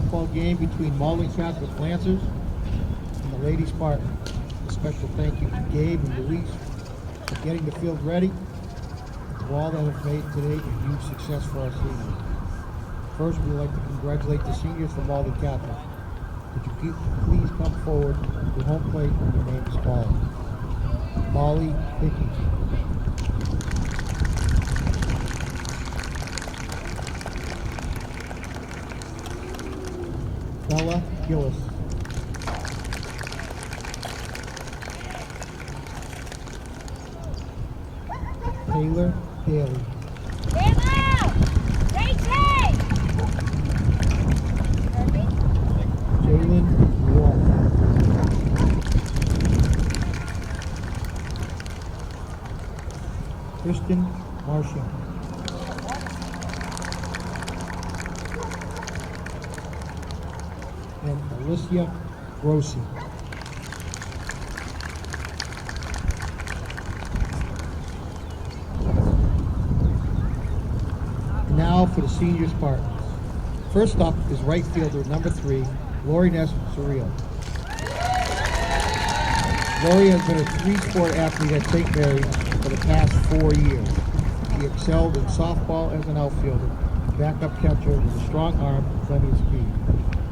softball game between Malden Catholic Lancers and the Lady Spartans. A special thank you to Gabe and Luis for getting the field ready, and to all that have made today a huge success for our seniors. First, we'd like to congratulate the seniors from Malden Catholic. Would you please come forward to home plate when your name is called? Molly Hickey. Bella Gillis. Taylor Daly. Jalen Wall. Kristen Marshall. And Alicia Rossi. Now for the senior Spartans. First up is right fielder number 3, Lori Ness Surreal. Lori has been a 3-sport athlete at St. Mary's for the past 4 years. She excelled in softball as an outfielder, backup catcher with a strong arm and plenty of speed.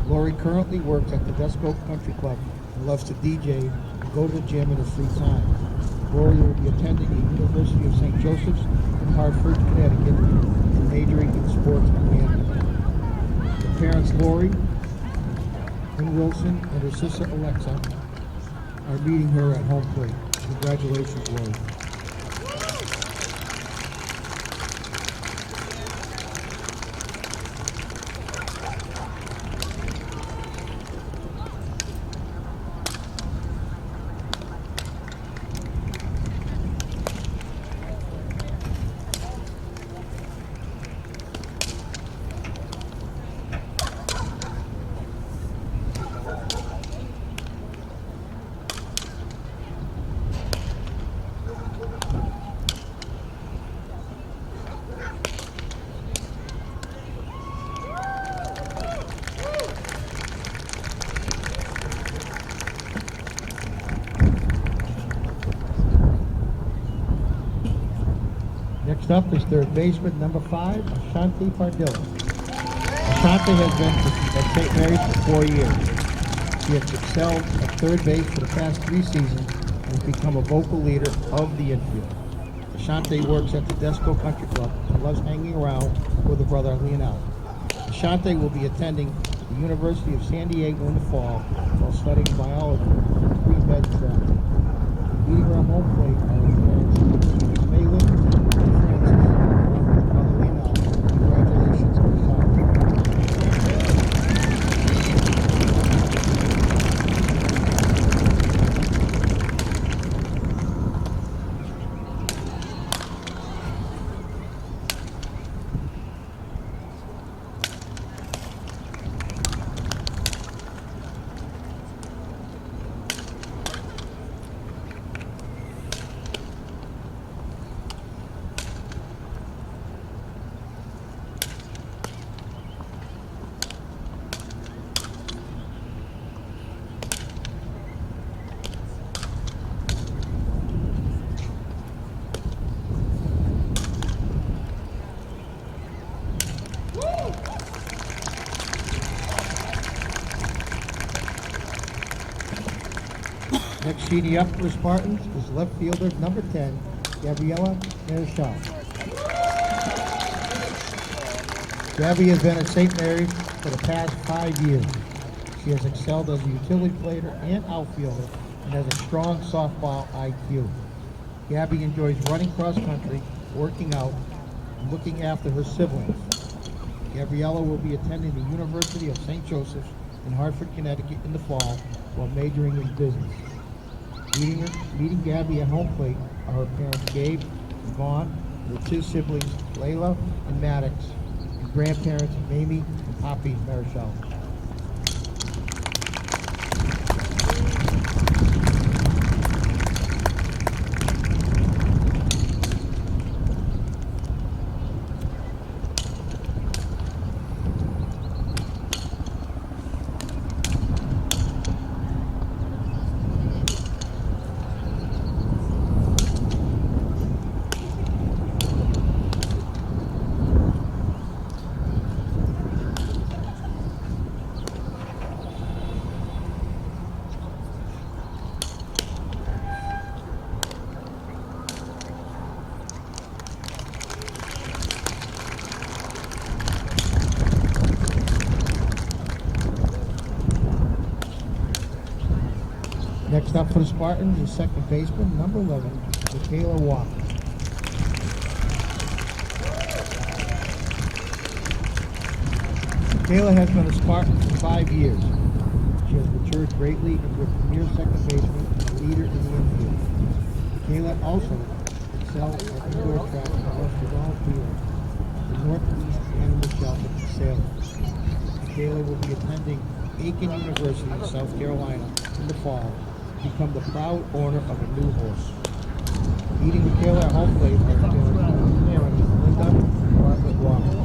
Lori currently works at the Desco Country Club and loves to DJ and go to the gym in her free time. Lori will be attending the University of St. Joseph's in Hartford, Connecticut, and majoring in sports management. Her parents, Lori and Wilson, and her sister, Alexa, are meeting her at home plate. Congratulations, Lori. Next up is third baseman number 5, Ashanti Pardilla. Ashanti has been at St. Mary's for 4 years. She has excelled at third base for the past 3 seasons and has become a vocal leader of the infield. Ashanti works at the Desco Country Club and loves hanging around with her brother Leonel. Ashanti will be attending the University of San Diego in the fall while studying biology at pre-med track. Meeting her at home plate are her parents, Malin and Francis, along with brother Leonel. Congratulations, Ashanti. Next senior up for the Spartans is left fielder number 10, Gabriella Marichal. Gabby has been at St. Mary's for the past 5 years. She has excelled as a utility player and outfielder and has a strong softball IQ. Gabby enjoys running cross country, working out, and looking after her siblings. Gabriella will be attending the University of St. Joseph's in Hartford, Connecticut in the fall while majoring in business. Meeting Gabby at home plate are her parents Gabe and Vaughn, and her 2 siblings Layla and Maddox, and grandparents Mamie and Poppy Marichal. Next up for the Spartans is second baseman, number 11, Michaela Walker. Michaela has been a Spartan for 5 years. She has matured greatly into a premier second baseman and a leader in the infield. Michaela also excels at indoor track and loves to volunteer at the Northeast Animal Shelter for sailors. Michaela will be attending Aiken University in South Carolina in the fall to become the proud owner of a new horse. Meeting Michaela at home plate are Michaela's parents, Linda and Margaret Walker.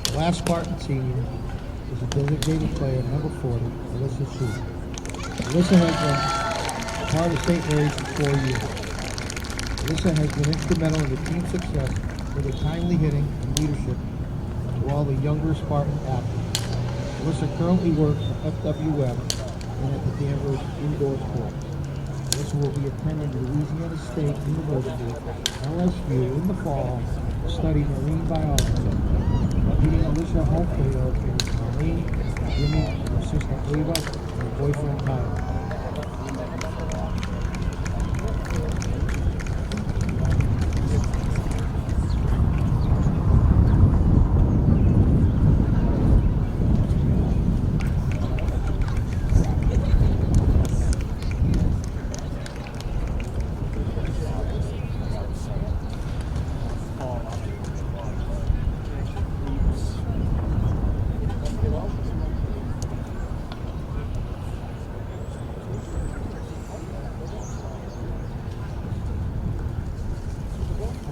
The last Spartan senior is a designated player, number 40, Alyssa Sue. Alyssa has been part of St. Mary's for 4 years. Alyssa has been instrumental in the team's success with her timely hitting and leadership to all the younger Spartan athletes. Alyssa currently works for FWM and at the Danvers Indoor Court. Alyssa will be attending Louisiana State University, LSU, in the fall to study marine biology. Meeting Alyssa home plate are Marlene, Jimmy, her sister Ava, and her boyfriend Tyler.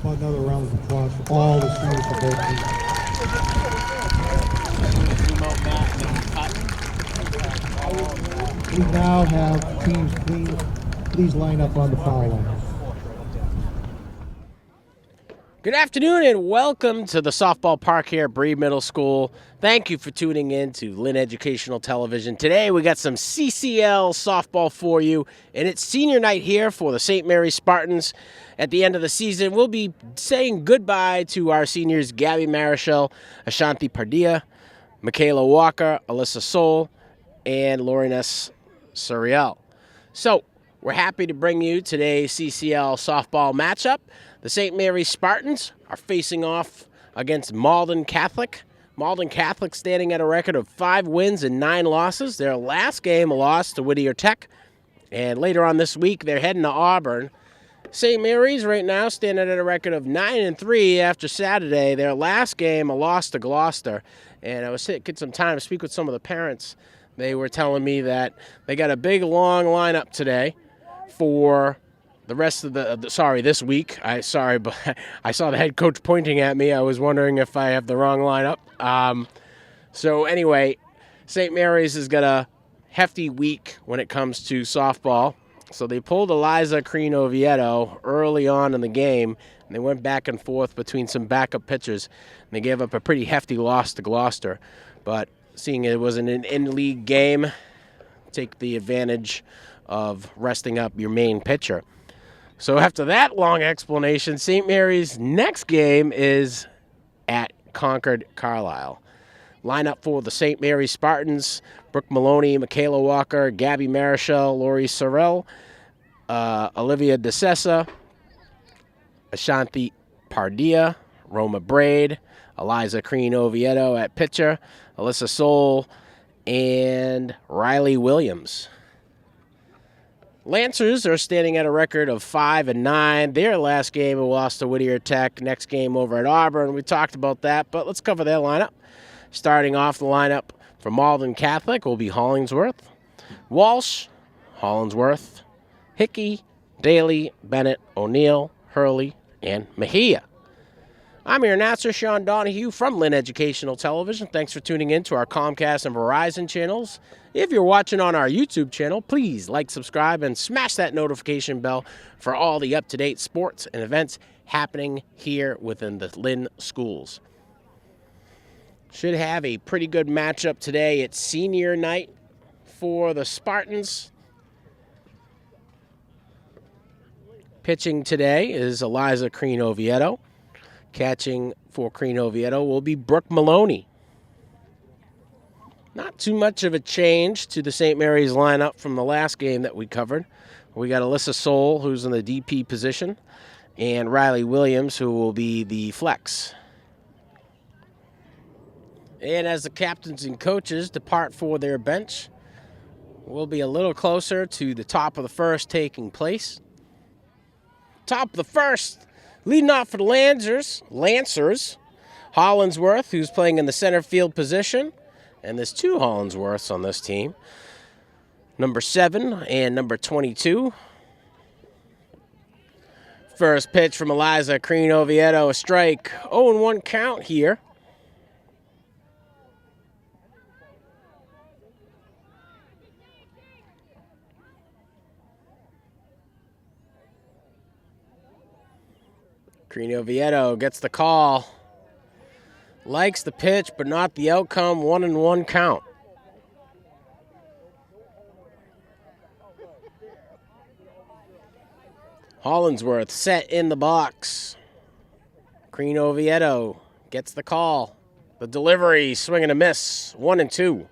Another round of applause for all the seniors for both teams. We now have teams please line up on the foul line. Good afternoon and welcome to the softball park here at Breed Middle School. Thank you for tuning in to Lynn Educational Television. Today we got some CCL softball for you, and it's senior night here for the St. Mary's Spartans. At the end of the season, we'll be saying goodbye to our seniors Gabby Marichal, Ashanti Pardia, Michaela Walker, Alyssa Soul, and Lauren S. Suriel. So we're happy to bring you today's CCL softball matchup. The St. Mary's Spartans are facing off against Malden Catholic. Malden Catholic standing at a record of 5 wins and 9 losses. Their last game, a loss to Whittier Tech. And later on this week, they're heading to Auburn. St. Mary's right now standing at a record of 9-3 after Saturday. Their last game, a loss to Gloucester. And I was getting some time to speak with some of the parents. They were telling me that they got a big, long lineup today for the rest of this week. But I saw the head coach pointing at me. I was wondering if I have the wrong lineup. So anyway, St. Mary's has got a hefty week when it comes to softball. So they pulled Eliza Creen Oviedo early on in the game, and they went back and forth between some backup pitchers, and they gave up a pretty hefty loss to Gloucester. But seeing it was an in-league game, take the advantage of resting up your main pitcher. So after that long explanation, St. Mary's next game is at Concord Carlisle. Lineup for the St. Mary's Spartans: Brooke Maloney, Michaela Walker, Gabby Marichal, Lori Sorrell, Olivia DeSessa, Ashanti Pardia, Roma Braid, Eliza Creen Oviedo at pitcher, Alyssa Soul, and Riley Williams. Lancers are standing at a record of 5-9. Their last game was lost to Whittier Tech. Next game over at Auburn. We talked about that, but let's cover their lineup. Starting off the lineup for Malden Catholic will be Hollingsworth, Walsh, Hollingsworth, Hickey, Daly, Bennett, O'Neill, Hurley, and Mejia. I'm your announcer, Sean Donahue from Lynn Educational Television. Thanks for tuning in to our Comcast and Verizon channels. If you're watching on our YouTube channel, please like, subscribe, and smash that notification bell for all the up-to-date sports and events happening here within the Lynn schools. Should have a pretty good matchup today. It's senior night for the Spartans. Pitching today is Eliza Creen-Oviedo. Catching for Creen-Oviedo will be Brooke Maloney. Not too much of a change to the St. Mary's lineup from the last game that we covered. We got Alyssa Soul, who's in the DP position, and Riley Williams, who will be the flex. And as the captains and coaches depart for their bench, we'll be a little closer to the top of the first taking place. Top of the first, leading off for the Lancers, Hollinsworth, who's playing in the center field position. And there's two Hollinsworths on this team. Number 7 and number 22. First pitch from Eliza Creen-Oviedo, a strike. 0-1 count here. Creen-Oviedo gets the call. Likes the pitch, but not the outcome. 1-1 count. Hollinsworth set in the box. Creen-Oviedo gets the call. The delivery, swing and a miss. 1-2.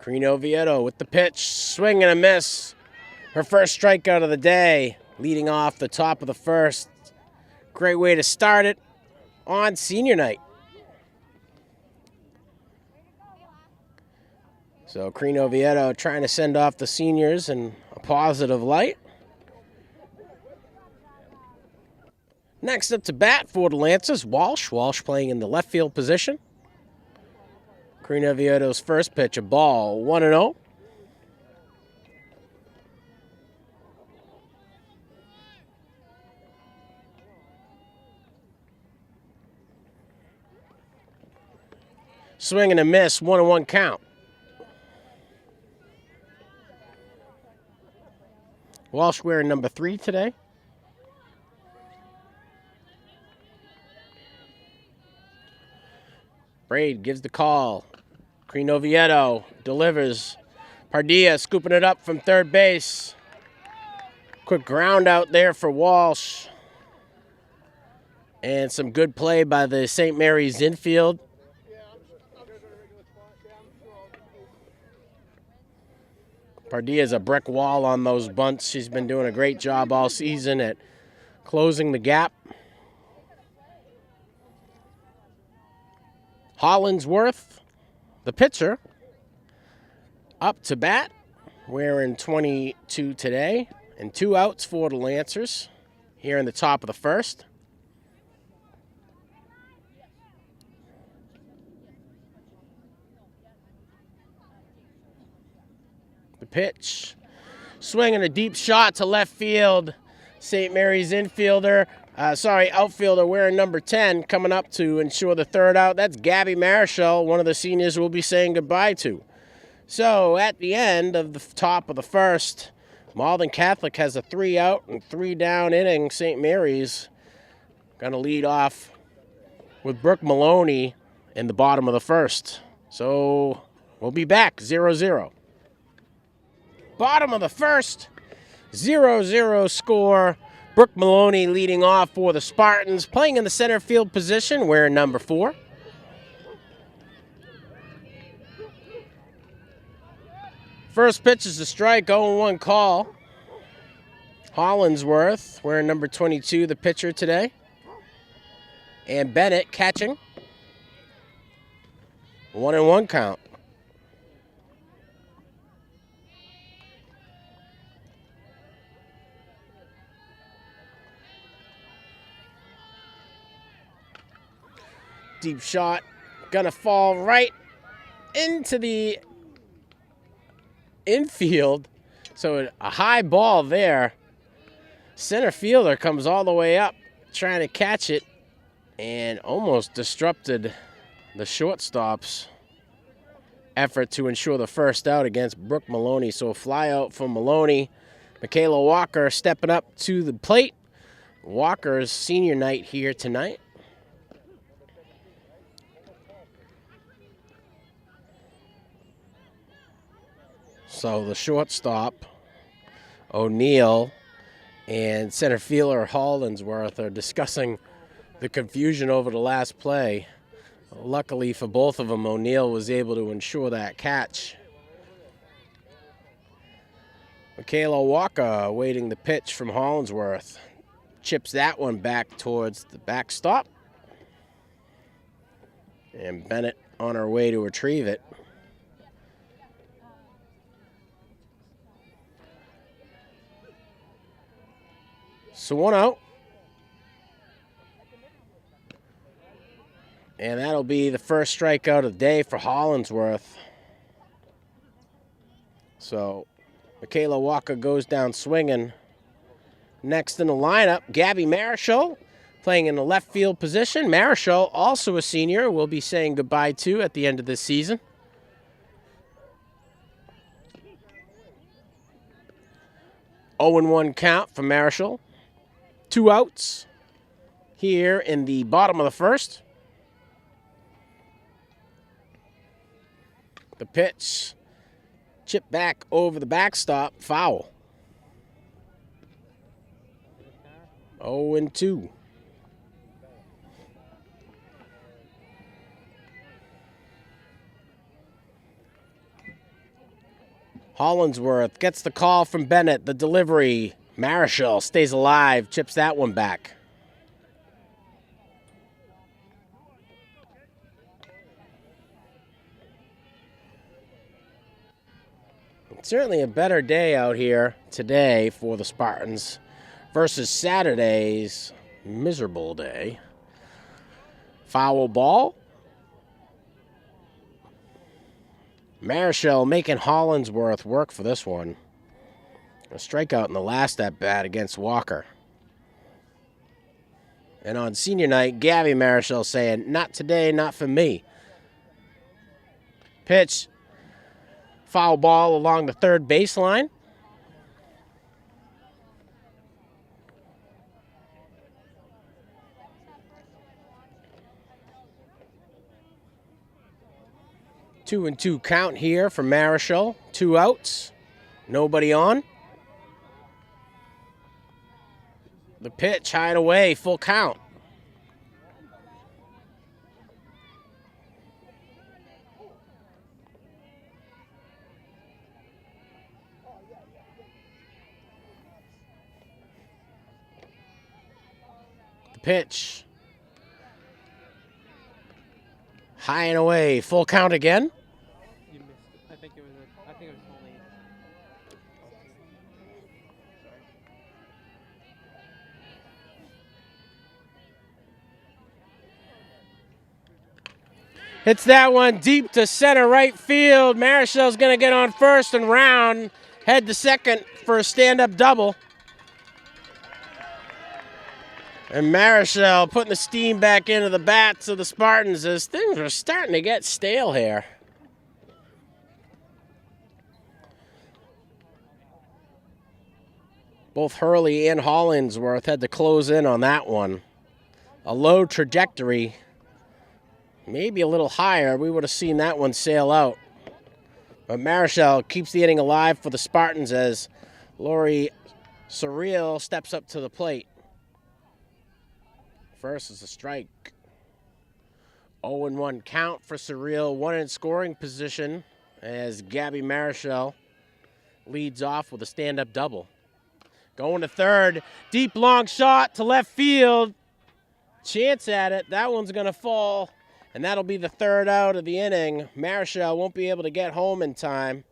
Creen-Oviedo with the pitch, swing and a miss. Her first strikeout of the day, leading off the top of the first. Great way to start it on senior night. So Creen-Oviedo trying to send off the seniors in a positive light. Next up to bat for the Lancers, Walsh. Walsh playing in the left field position. Creen-Oviedo's first pitch, a ball, 1-0. Swing and a miss, 1-1 count. Walsh wearing number 3 today. Braid gives the call. Creen-Oviedo delivers. Pardilla scooping it up from third base. Quick ground out there for Walsh. And some good play by the St. Mary's infield. Pardilla's a brick wall on those bunts. She's been doing a great job all season at closing the gap. Hollinsworth, the pitcher, up to bat, wearing 22 today, and 2 outs for the Lancers here in the top of the first. The pitch, swinging a deep shot to left field. St. Mary's outfielder wearing number 10 coming up to ensure the third out. That's Gabby Marichal, one of the seniors we'll be saying goodbye to. So at the end of the top of the first, Malden Catholic has a 3-out and 3-down inning. St. Mary's going to lead off with Brooke Maloney in the bottom of the first. So we'll be back, 0-0. Bottom of the first, 0-0 score. Brooke Maloney leading off for the Spartans, playing in the center field position, wearing number 4. First pitch is a strike, 0-1 call. Hollinsworth, wearing number 22, the pitcher today. And Bennett catching. 1-1 count. Deep shot. Gonna fall right into the infield. So a high ball there. Center fielder comes all the way up trying to catch it and almost disrupted the shortstop's effort to ensure the first out against Brooke Maloney. So a fly out from Maloney. Michaela Walker stepping up to the plate. Walker's senior night here tonight. So the shortstop, O'Neill, and center fielder Hollinsworth are discussing the confusion over the last play. Luckily for both of them, O'Neill was able to ensure that catch. Michaela Walker awaiting the pitch from Hollinsworth. Chips that one back towards the backstop. And Bennett on her way to retrieve it. So 1 out. And that'll be the first strikeout of the day for Hollinsworth. So Michaela Walker goes down swinging. Next in the lineup, Gabby Marichal playing in the left field position. Marichal, also a senior, will be saying goodbye to at the end of this season. Oh and 1 count for Marichal. 2 outs here in the bottom of the first. The pitch, chip back over the backstop, foul. 0 and 2. Hollinsworth gets the call from Bennett, the delivery. Marichal stays alive, chips that one back. Certainly a better day out here today for the Spartans versus Saturday's miserable day. Foul ball. Marichal making Hollinsworth work for this one. A strikeout in the last at-bat against Walker. And on senior night, Gabby Marichal saying, not today, not for me. Pitch. Foul ball along the third baseline. Two and 2 count here for Marichal. 2 outs. Nobody on. The pitch, high and away, full count. The pitch. High and away, full count again. You missed it. I think it was only. Hits that one deep to center right field. Marichal's going to get on first and round. Head to second for a stand-up double. And Marichal putting the steam back into the bats of the Spartans as things are starting to get stale here. Both Hurley and Hollinsworth had to close in on that one. A low trajectory, maybe a little higher. We would have seen that one sail out. But Marichal keeps the inning alive for the Spartans as Lori Surreal steps up to the plate. First is a strike. 0 and 1 count for Surreal. 1 in scoring position as Gabby Marichal leads off with a stand-up double. Going to third. Deep long shot to left field. Chance at it. That one's going to fall. And that'll be the third out of the inning. Marichal won't be able to get home in time.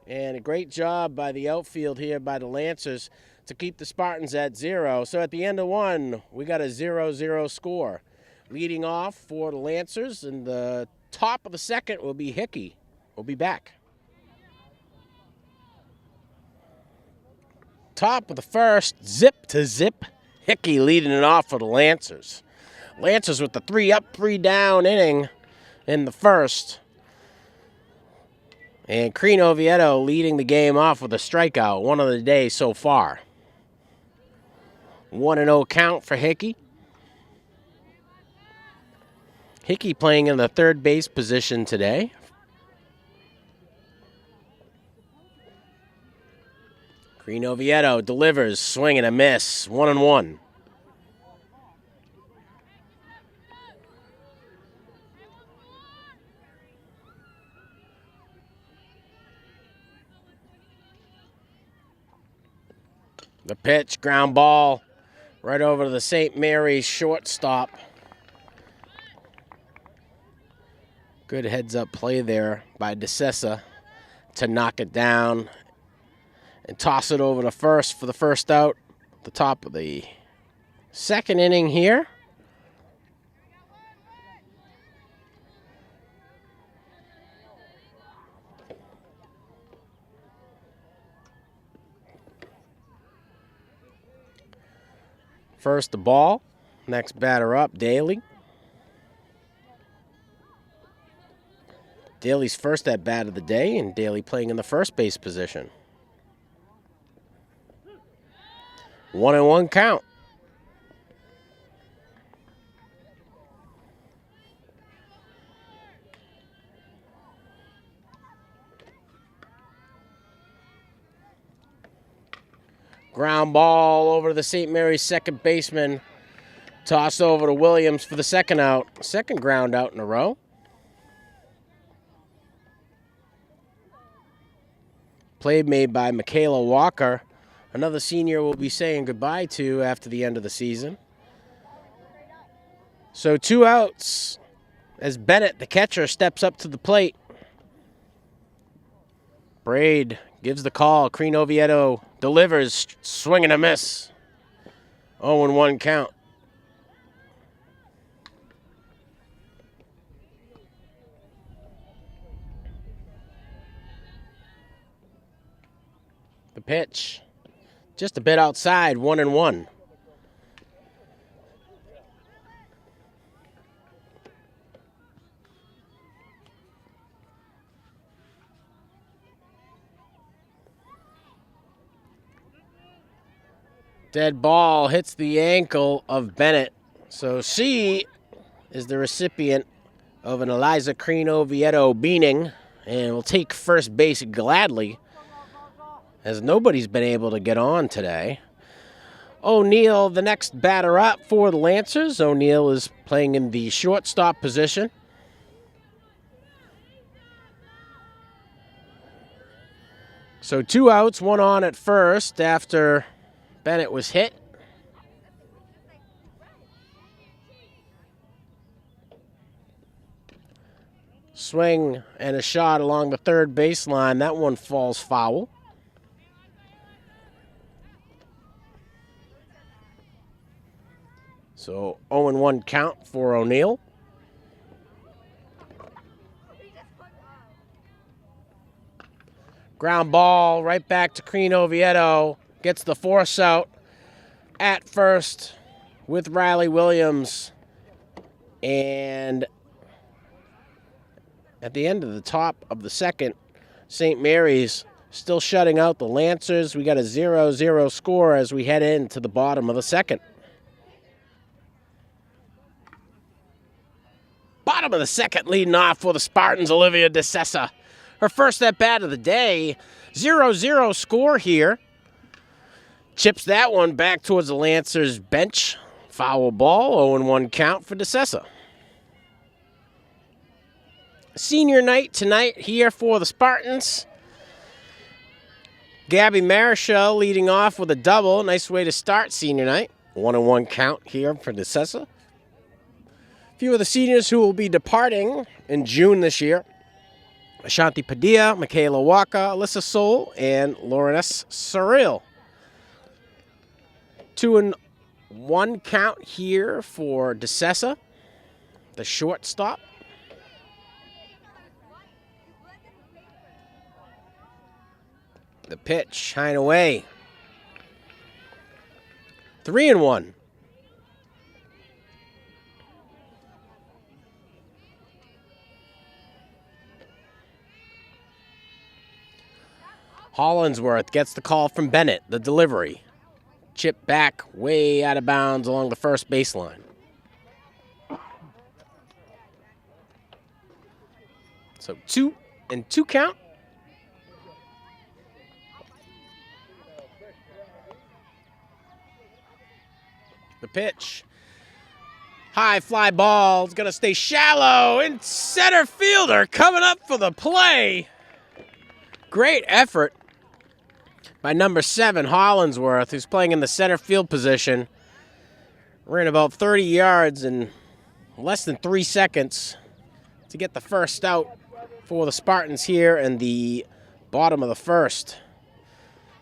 And a great job by the outfield here by the Lancers to keep the Spartans at 0. So at the end of 1, we got a 0-0 score. leading off for the Lancers, and the top of the second will be Hickey. We'll be back. Top of the first, zip to zip. Hickey leading it off for the Lancers. Lancers with the 3 up, 3 down inning in the first. And Crean Oviedo leading the game off with a strikeout, one of the day so far. 1-0 count for Hickey. Hickey playing in the third base position today. Crean Oviedo delivers, swing and a miss, 1-1. The pitch, ground ball, right over to the St. Mary's shortstop. Good heads-up play there by DeCessa to knock it down and toss it over to first for the first out. The top of the second inning here. First the ball. Next batter up, Daly. Daly's first at bat of the day, and Daly playing in the first base position. 1-1 count. Ground ball over to the St. Mary's second baseman. Toss over to Williams for the second out. Second ground out in a row. Play made by Michaela Walker. Another senior we'll be saying goodbye to after the end of the season. So 2 outs as Bennett, the catcher, steps up to the plate. Braid gives the call. Crean Oviedo delivers, swing and a miss. 0-1 count. The pitch, just a bit outside, 1-1. Dead ball hits the ankle of Bennett. So she is the recipient of an Eliza Crean Oviedo beaning and will take first base gladly, as nobody's been able to get on today. O'Neill, the next batter up for the Lancers. O'Neill is playing in the shortstop position. So 2 outs, 1 on at first after Bennett was hit. Swing and a shot along the third baseline. That one falls foul. So 0-1 count for O'Neill. Ground ball right back to Crean Oviedo. Gets the force out at first with Riley Williams. And at the end of the top of the second, St. Mary's still shutting out the Lancers. We got a 0-0 score as we head into the bottom of the second. Bottom of the second, leading off for the Spartans, Olivia DeCessa. Her first at bat of the day. 0-0 score here. Chips that one back towards the Lancers bench. Foul ball, 0-1 count for DeCessa. Senior night tonight here for the Spartans. Gabby Marichal leading off with a double. Nice way to start senior night. 1-1 count here for DeCessa. A few of the seniors who will be departing in June this year. Ashanti Padilla, Michaela Walker, Alyssa Soul, and Lauren S. Surreal. 2-1 count here for DeCessa. the shortstop. The pitch, high and away. 3-1. Hollinsworth gets the call from Bennett, the delivery. Chip back way out of bounds along the first baseline. So 2-2 count. The pitch. High fly ball is going to stay shallow, and center fielder coming up for the play. Great effort by number 7, Hollinsworth, who's playing in the center field position. Ran about 30 yards in less than 3 seconds to get the first out for the Spartans here in the bottom of the first.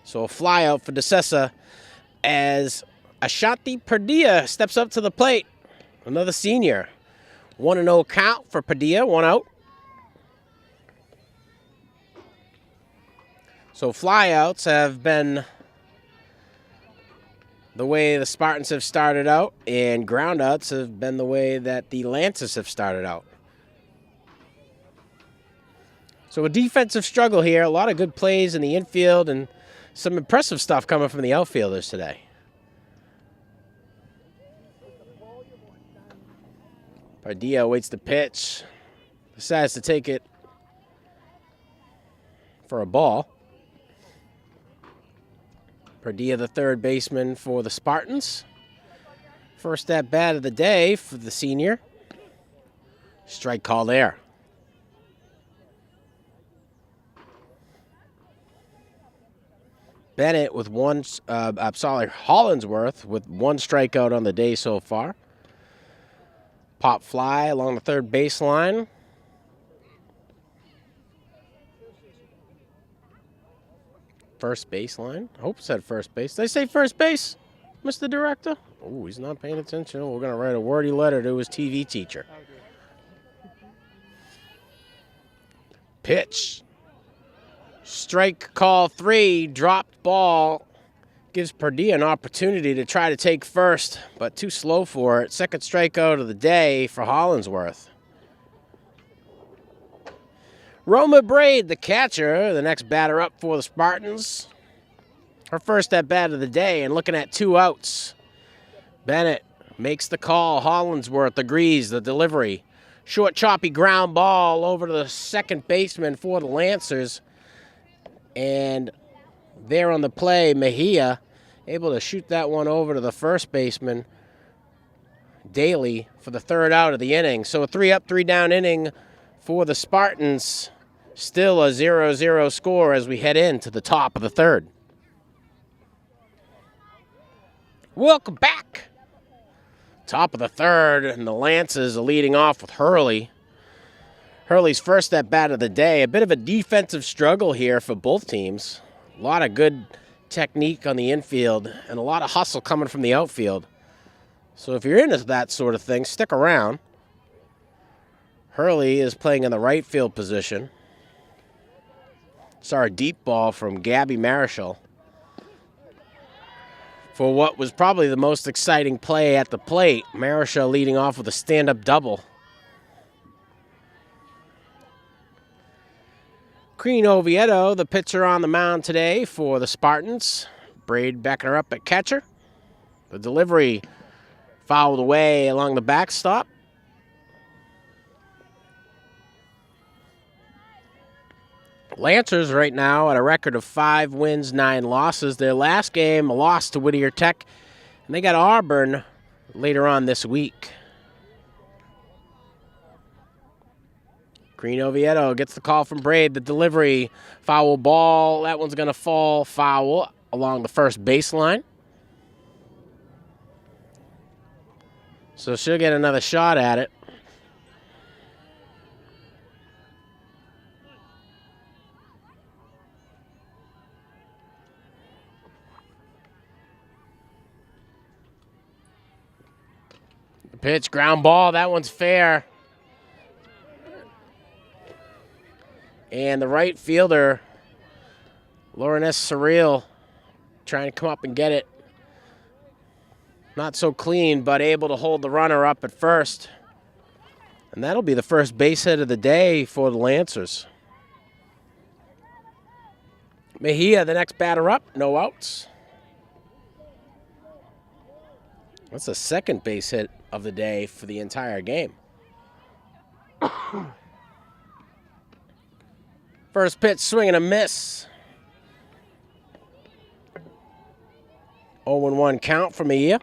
So a fly out for DeCessa as Ashanti Padilla steps up to the plate. Another senior. 1-0 count for Padilla, 1 out. So flyouts have been the way the Spartans have started out, and groundouts have been the way that the Lancers have started out. So a defensive struggle here. A lot of good plays in the infield and some impressive stuff coming from the outfielders today. Padilla waits the pitch. Decides to take it for a ball. Padilla, the third baseman for the Spartans. First at bat of the day for the senior. Strike call there. Bennett with Hollinsworth with 1 strikeout on the day so far. Pop fly along the third baseline. First baseline. I hope it said first base. Did I say first base, Mr. Director? Oh, he's not paying attention. We're going to write a wordy letter to his TV teacher. Pitch. Strike call 3. Dropped ball. Gives Padilla an opportunity to try to take first, but too slow for it. Second strikeout of the day for Hollinsworth. Roma Braid, the catcher, the next batter up for the Spartans. Her first at bat of the day, and looking at 2 outs. Bennett makes the call. Hollinsworth agrees the delivery. Short, choppy ground ball over to the second baseman for the Lancers. And there on the play, Mejia able to shoot that one over to the first baseman, Daly, for the third out of the inning. So a 3-up, 3-down inning for the Spartans. Still a 0-0 score as we head into the top of the third. Welcome back. Top of the third, and the Lancers are leading off with Hurley. Hurley's first at bat of the day. A bit of a defensive struggle here for both teams. A lot of good technique on the infield and a lot of hustle coming from the outfield. So if you're into that sort of thing, stick around. Hurley is playing in the right field position. Saw a deep ball from Gabby Marischal for what was probably the most exciting play at the plate. Marischal leading off with a stand-up double. Green Oviedo, the pitcher on the mound today for the Spartans. Braid backing her up at catcher. The delivery fouled away along the backstop. Lancers right now at a record of 5 wins, 9 losses. Their last game, a loss to Whittier Tech. And they got Auburn later on this week. Green Oviedo gets the call from Braid. The delivery, foul ball. That one's going to fall foul along the first baseline. So she'll get another shot at it. The pitch, ground ball. That one's fair. And the right fielder, Lauren Surreal, trying to come up and get it. Not so clean, but able to hold the runner up at first. And that'll be the first base hit of the day for the Lancers. Mejia, the next batter up, no outs. That's the second base hit of the day for the entire game. First pitch, swing and a miss. 0-1 count for Mejia.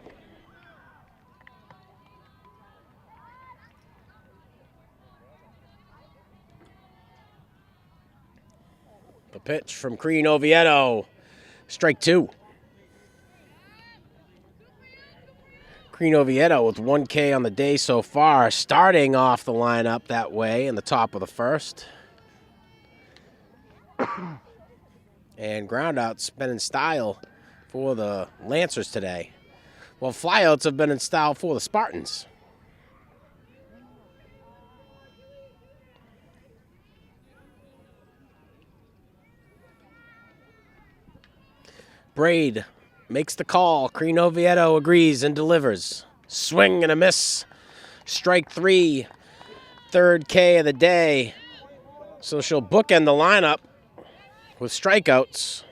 The pitch from Green Oviedo. Strike two. Green Oviedo with 1K on the day so far, starting off the lineup that way in the top of the first. And groundouts been in style for the Lancers today. Well, flyouts have been in style for the Spartans. Braid makes the call. Green Oviedo agrees and delivers. Swing and a miss. Strike three. Third K of the day. So she'll bookend the lineup with strikeouts.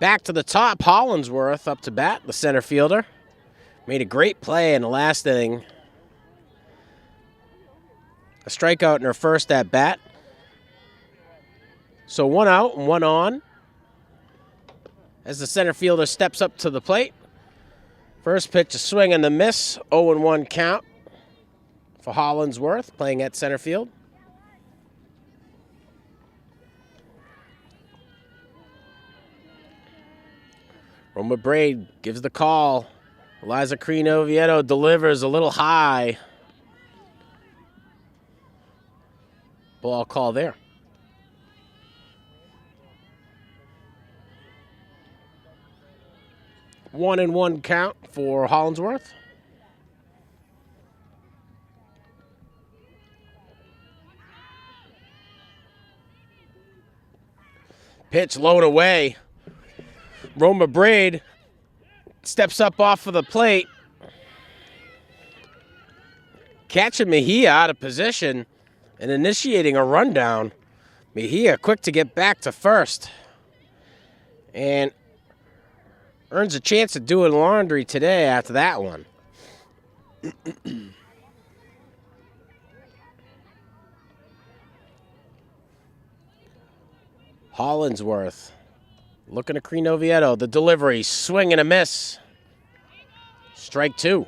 Back to the top, Hollinsworth up to bat, the center fielder. Made a great play in the last inning. A strikeout in her first at bat. So one out and one on as the center fielder steps up to the plate. First pitch, a swing and a miss. 0-1 count for Hollinsworth playing at center field. Roma Braid gives the call. Eliza Green Oviedo delivers a little high. Ball call there. 1-1 count for Hollinsworth. Pitch low and away. Roma Braid steps up off of the plate. Catching Mejia out of position and initiating a rundown. Mejia quick to get back to first. And earns a chance of doing laundry today after that one. Hollinsworth looking at Green Oviedo. The delivery, swing and a miss. Strike two.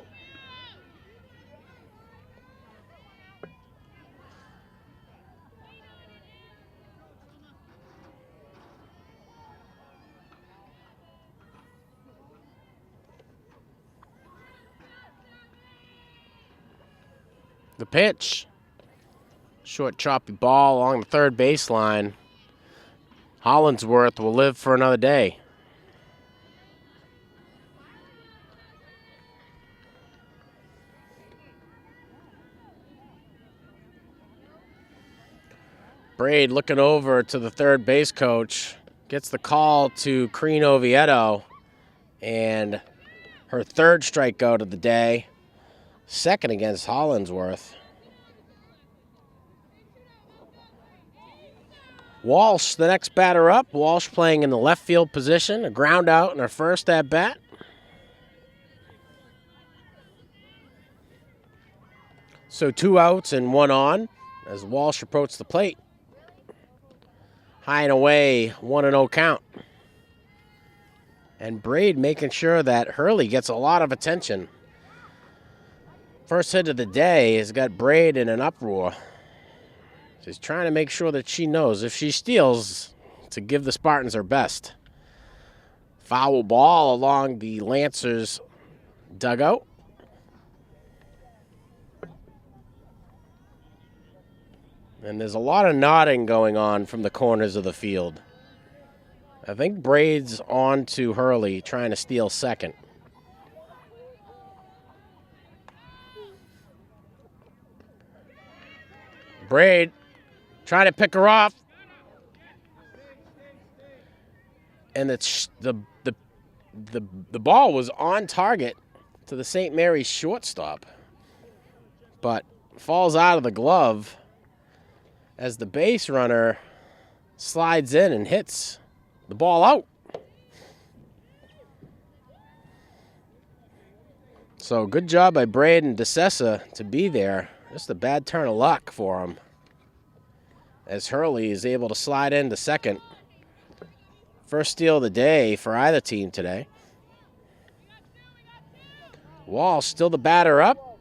The pitch. Short choppy ball along the third baseline. Hollinsworth will live for another day. Braid looking over to the third base coach. Gets the call to Green Oviedo. And her third strikeout of the day. Second against Hollinsworth. Walsh, the next batter up. Walsh playing in the left field position. A ground out in her first at bat. So 2 outs and 1 on as Walsh approached the plate. High and away, 1-0 count. And Braid making sure that Hurley gets a lot of attention. First hit of the day has got Braid in an uproar. She's trying to make sure that she knows if she steals to give the Spartans her best. Foul ball along the Lancers' dugout. And there's a lot of nodding going on from the corners of the field. I think Braid's on to Hurley trying to steal second. Braid trying to pick her off. And the ball was on target to the St. Mary's shortstop, but falls out of the glove as the base runner slides in and hits the ball out. So good job by Braid and DeSessa to be there. Just a bad turn of luck for him, as Hurley is able to slide into second. First steal of the day for either team today. Wall still the batter up.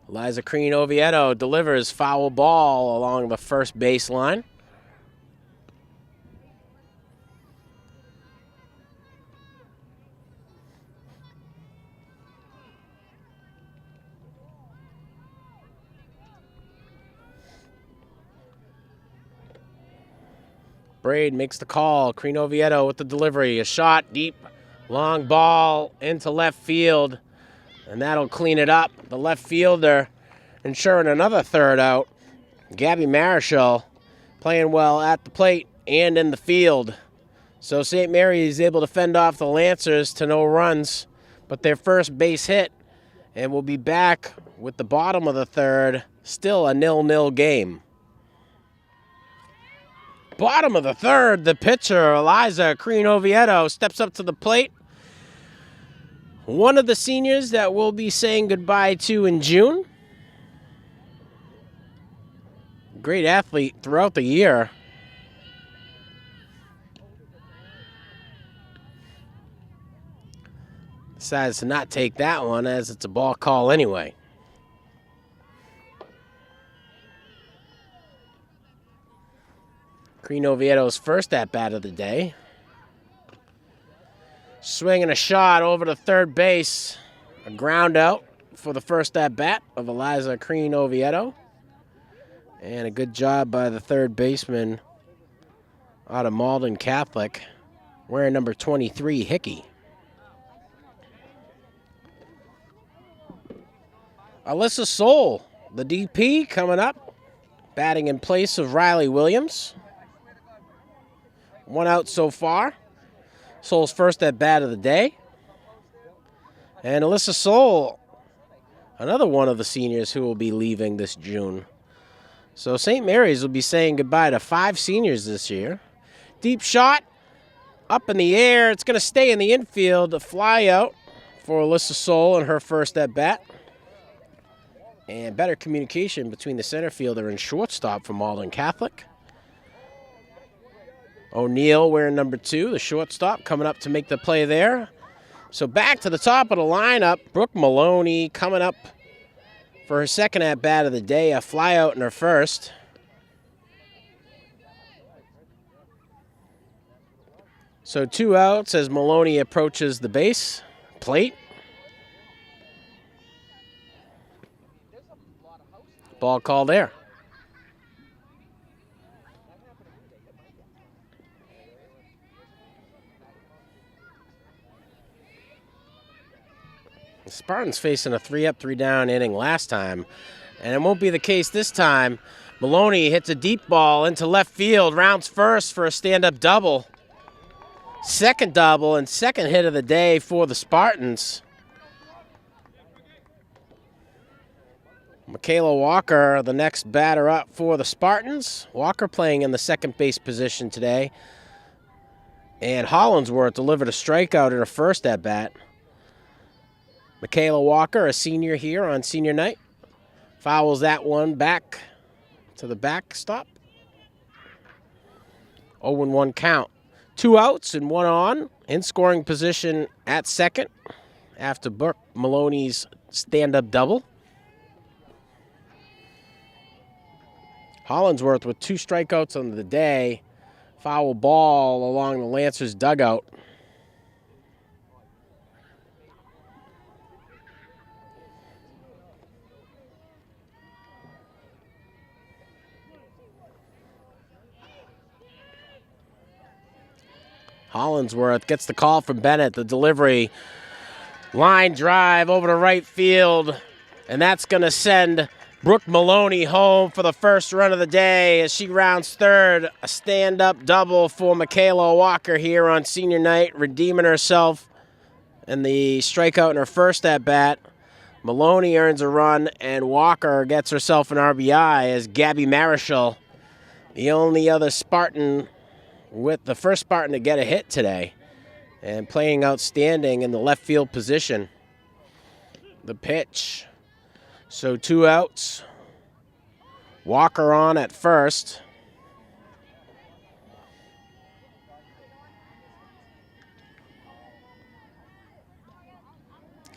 Eliza Crean Oviedo delivers foul ball along the first baseline. Braid makes the call. Crean Oviedo with the delivery. A shot deep, long ball into left field, and that'll clean it up. The left fielder ensuring another third out. Gabby Marischal playing well at the plate and in the field. So St. Mary is able to fend off the Lancers to no runs, but their first base hit, and we'll be back with the bottom of the third. Still a 0-0 game. Bottom of the third, the pitcher, Eliza Crean Oviedo, steps up to the plate. One of the seniors that we'll be saying goodbye to in June. Great athlete throughout the year. Decides to not take that one as it's a ball call anyway. Crean Oviedo's first at-bat of the day. Swinging a shot over to third base. A ground out for the first at-bat of Eliza Crean Oviedo. And a good job by the third baseman out of Malden Catholic, wearing number 23, Hickey. Alyssa Soul, the DP, coming up, batting in place of Riley Williams. One out so far. Soul's first at bat of the day. And Alyssa Soul, another one of the seniors who will be leaving this June. So St. Mary's will be saying goodbye to 5 seniors this year. Deep shot, up in the air. It's going to stay in the infield. A fly out for Alyssa Soul in her first at bat. And better communication between the center fielder and shortstop from Malden Catholic. O'Neill wearing number 2, the shortstop, coming up to make the play there. So back to the top of the lineup, Brooke Maloney coming up for her second at-bat of the day, a flyout in her first. So 2 outs as Maloney approaches the base plate. Ball call there. The Spartans facing a 3-up, 3-down inning last time, and it won't be the case this time. Maloney hits a deep ball into left field, rounds first for a stand-up double. Second double and second hit of the day for the Spartans. Michaela Walker, the next batter up for the Spartans. Walker playing in the second base position today. And Hollinsworth delivered a strikeout in her first at-bat. Michaela Walker, a senior here on senior night, fouls that one back to the backstop. 0-1 count. 2 outs and 1 on in scoring position at second after Brooke Maloney's stand-up double. Hollinsworth with 2 strikeouts on the day. Foul ball along the Lancers dugout. Hollinsworth gets the call from Bennett. The delivery Line drive over to right field, and that's going to send Brooke Maloney home for the first run of the day as she rounds third. A stand-up double for Michaela Walker here on senior night, redeeming herself and the strikeout in her first at-bat. Maloney earns a run, and Walker gets herself an RBI as Gabby Marischal, the only other Spartan, the first Spartan to get a hit today, and playing outstanding in the left field position. The pitch. So 2 outs. Walker on at first.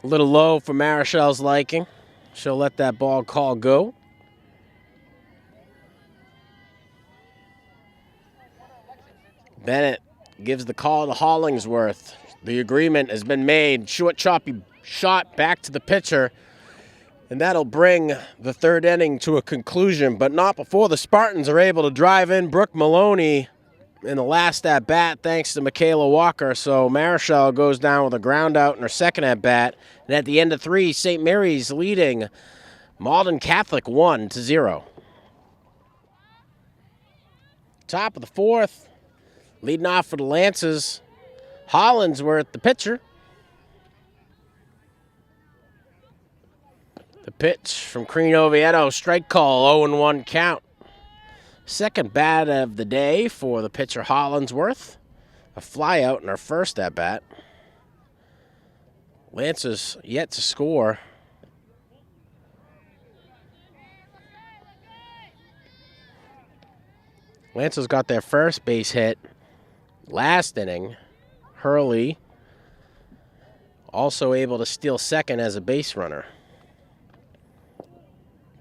A little low for Marischal's liking. She'll let that ball call go. Bennett gives the call to Hollingsworth. The agreement has been made. Short choppy shot back to the pitcher. And that'll bring the third inning to a conclusion, but not before the Spartans are able to drive in Brooke Maloney in the last at-bat thanks to Michaela Walker. So Marischal goes down with a ground out in her second at-bat. And at the end of 3, St. Mary's leading Malden Catholic 1-0. Top of the 4th, leading off for the Lancers, Hollingsworth, the pitcher. The pitch from Crean Oviedo, strike call, 0-1 count. Second bat of the day for the pitcher Hollingsworth. A fly out in her first at-bat. Lancers yet to score. Lancers got their first base hit last inning. Hurley also able to steal second as a base runner.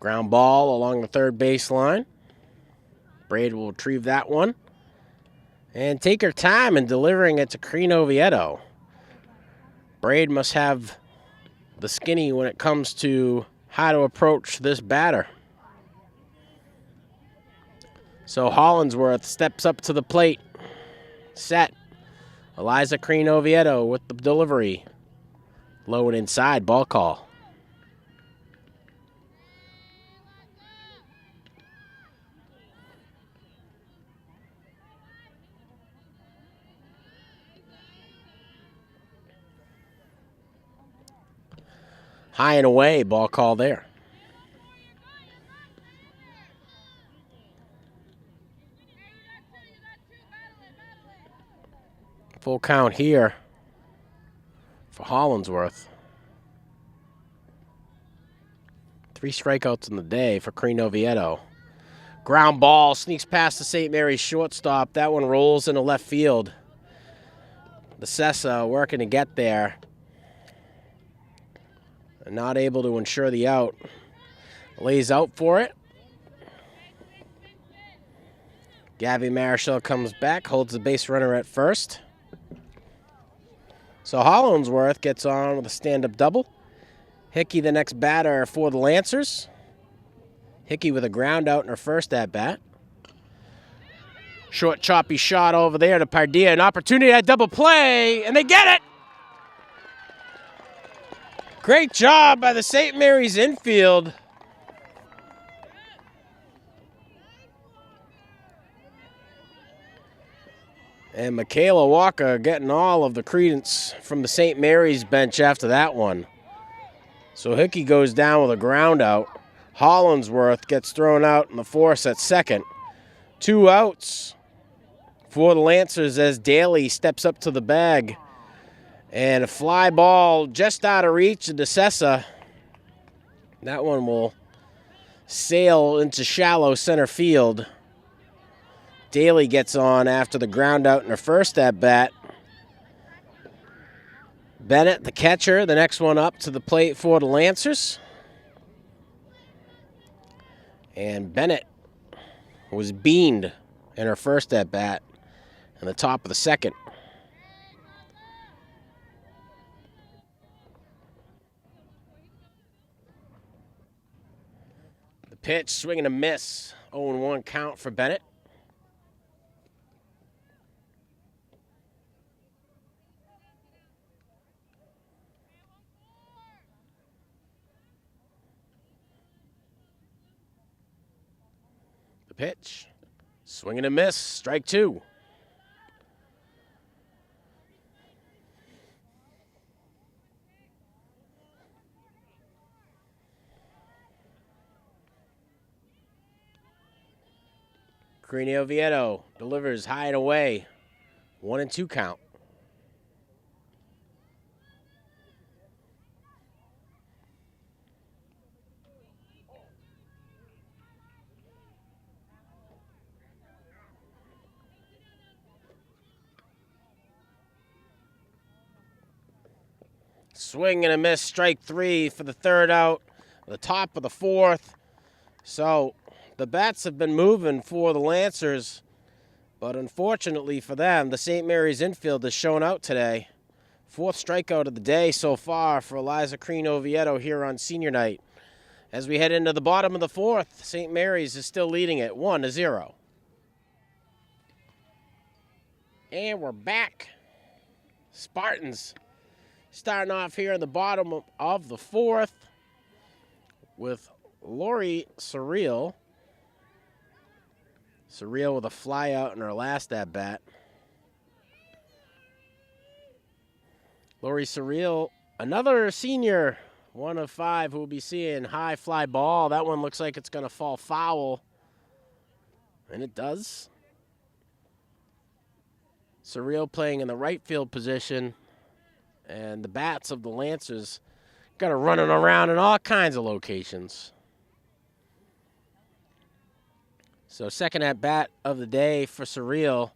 Ground ball along the third baseline. Braid will retrieve that one and take her time in delivering it to Crean Oviedo. Braid must have the skinny when it comes to how to approach this batter. So Hollingsworth steps up to the plate. Set. Eliza Crean Oviedo with the delivery. Low and inside, ball call. High and away, ball call there. Full count here for Hollingsworth. 3 strikeouts in the day for Crean Oviedo. Ground ball sneaks past the St. Mary's shortstop. That one rolls into left field. The Sessa working to get there. Not able to ensure the out. Lays out for it. Gabby Marischal comes back, holds the base runner at first. So Hollingsworth gets on with a stand-up double. Hickey the next batter for the Lancers. Hickey with a ground out in her first at-bat. Short choppy shot over there to Pardilla. An opportunity at double play, and they get it! Great job by the St. Mary's infield. And Michaela Walker getting all of the credence from the St. Mary's bench after that one. So Hickey goes down with a ground out. Hollingsworth gets thrown out in the force at second. 2 outs for the Lancers as Daly steps up to the bag. And a fly ball just out of reach of DeSessa. That one will sail into shallow center field. Daly gets on after the ground out in her first at-bat. Bennett, the catcher, the next one up to the plate for the Lancers. And Bennett was beaned in her first at-bat in the top of the second. The pitch, swing and a miss. 0-1 count for Bennett. pitch. Swing and a miss. Strike two. Greeny Oviedo delivers high and away. 1-2 count. Swing and a miss, strike three for the third out, the top of the fourth. So the bats have been moving for the Lancers, but unfortunately for them, the St. Mary's infield has shown out today. Fourth strikeout of the day so far for Eliza Greeny Oviedo here on senior night. As we head into the bottom of the fourth, St. Mary's is still leading it 1-0. And we're back. Spartans starting off here in the bottom of the fourth with Lori Surreal. Surreal with a fly out in her last at-bat. Lori Surreal, another senior, 1 of 5 who will be seeing high fly ball. That one looks like it's going to fall foul. And it does. Surreal playing in the right field position. And the bats of the Lancers got her running around in all kinds of locations. So second at bat of the day for Surreal.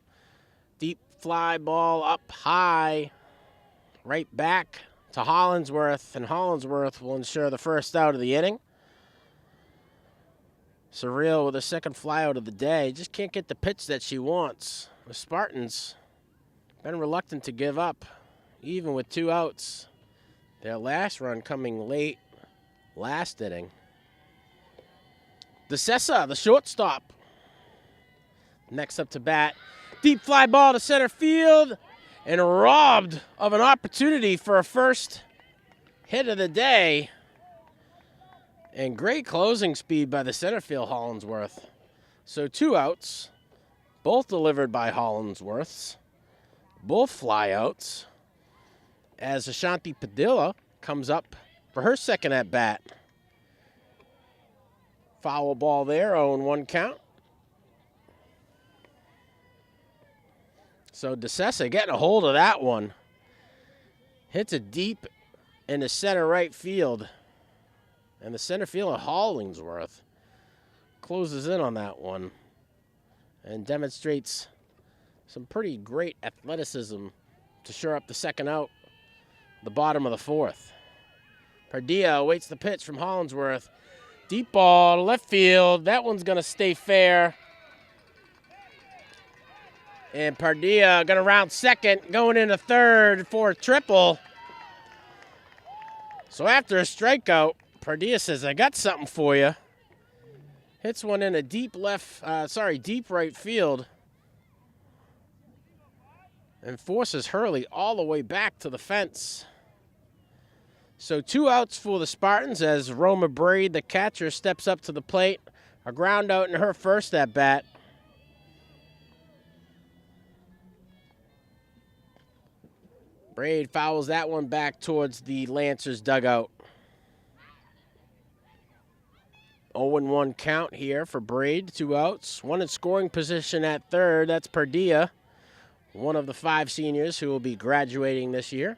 Deep fly ball up high, right back to Hollingsworth, and Hollingsworth will ensure the first out of the inning. Surreal with a second fly out of the day. Just can't get the pitch that she wants. The Spartans been reluctant to give up, even with 2 outs. Their last run coming late last inning. DeCessa, the shortstop. Next up to bat. Deep fly ball to center field, and robbed of an opportunity for a first hit of the day. And great closing speed by the center field Hollingsworth. So 2 outs, both delivered by Hollingsworths, both flyouts, as Ashanti Padilla comes up for her second at bat. Foul ball there, 0-1 count. So DeCessa getting a hold of that one. Hits it deep in the center right field. And the center fielder Hollingsworth closes in on that one and demonstrates some pretty great athleticism to shore up the second out, the bottom of the fourth. Padilla awaits the pitch from Hollingsworth. Deep ball to left field. That one's going to stay fair. And Padilla going to round second, going into third for a triple. So after a strikeout, Padilla says, I got something for you. Hits one in a deep deep right field. And forces Hurley all the way back to the fence. So 2 outs for the Spartans as Roma Braid, the catcher, steps up to the plate. A ground out in her first at bat. Braid fouls that one back towards the Lancers dugout. 0-1 count here for Braid, 2 outs. One in scoring position at third, that's Padilla, one of the 5 seniors who will be graduating this year.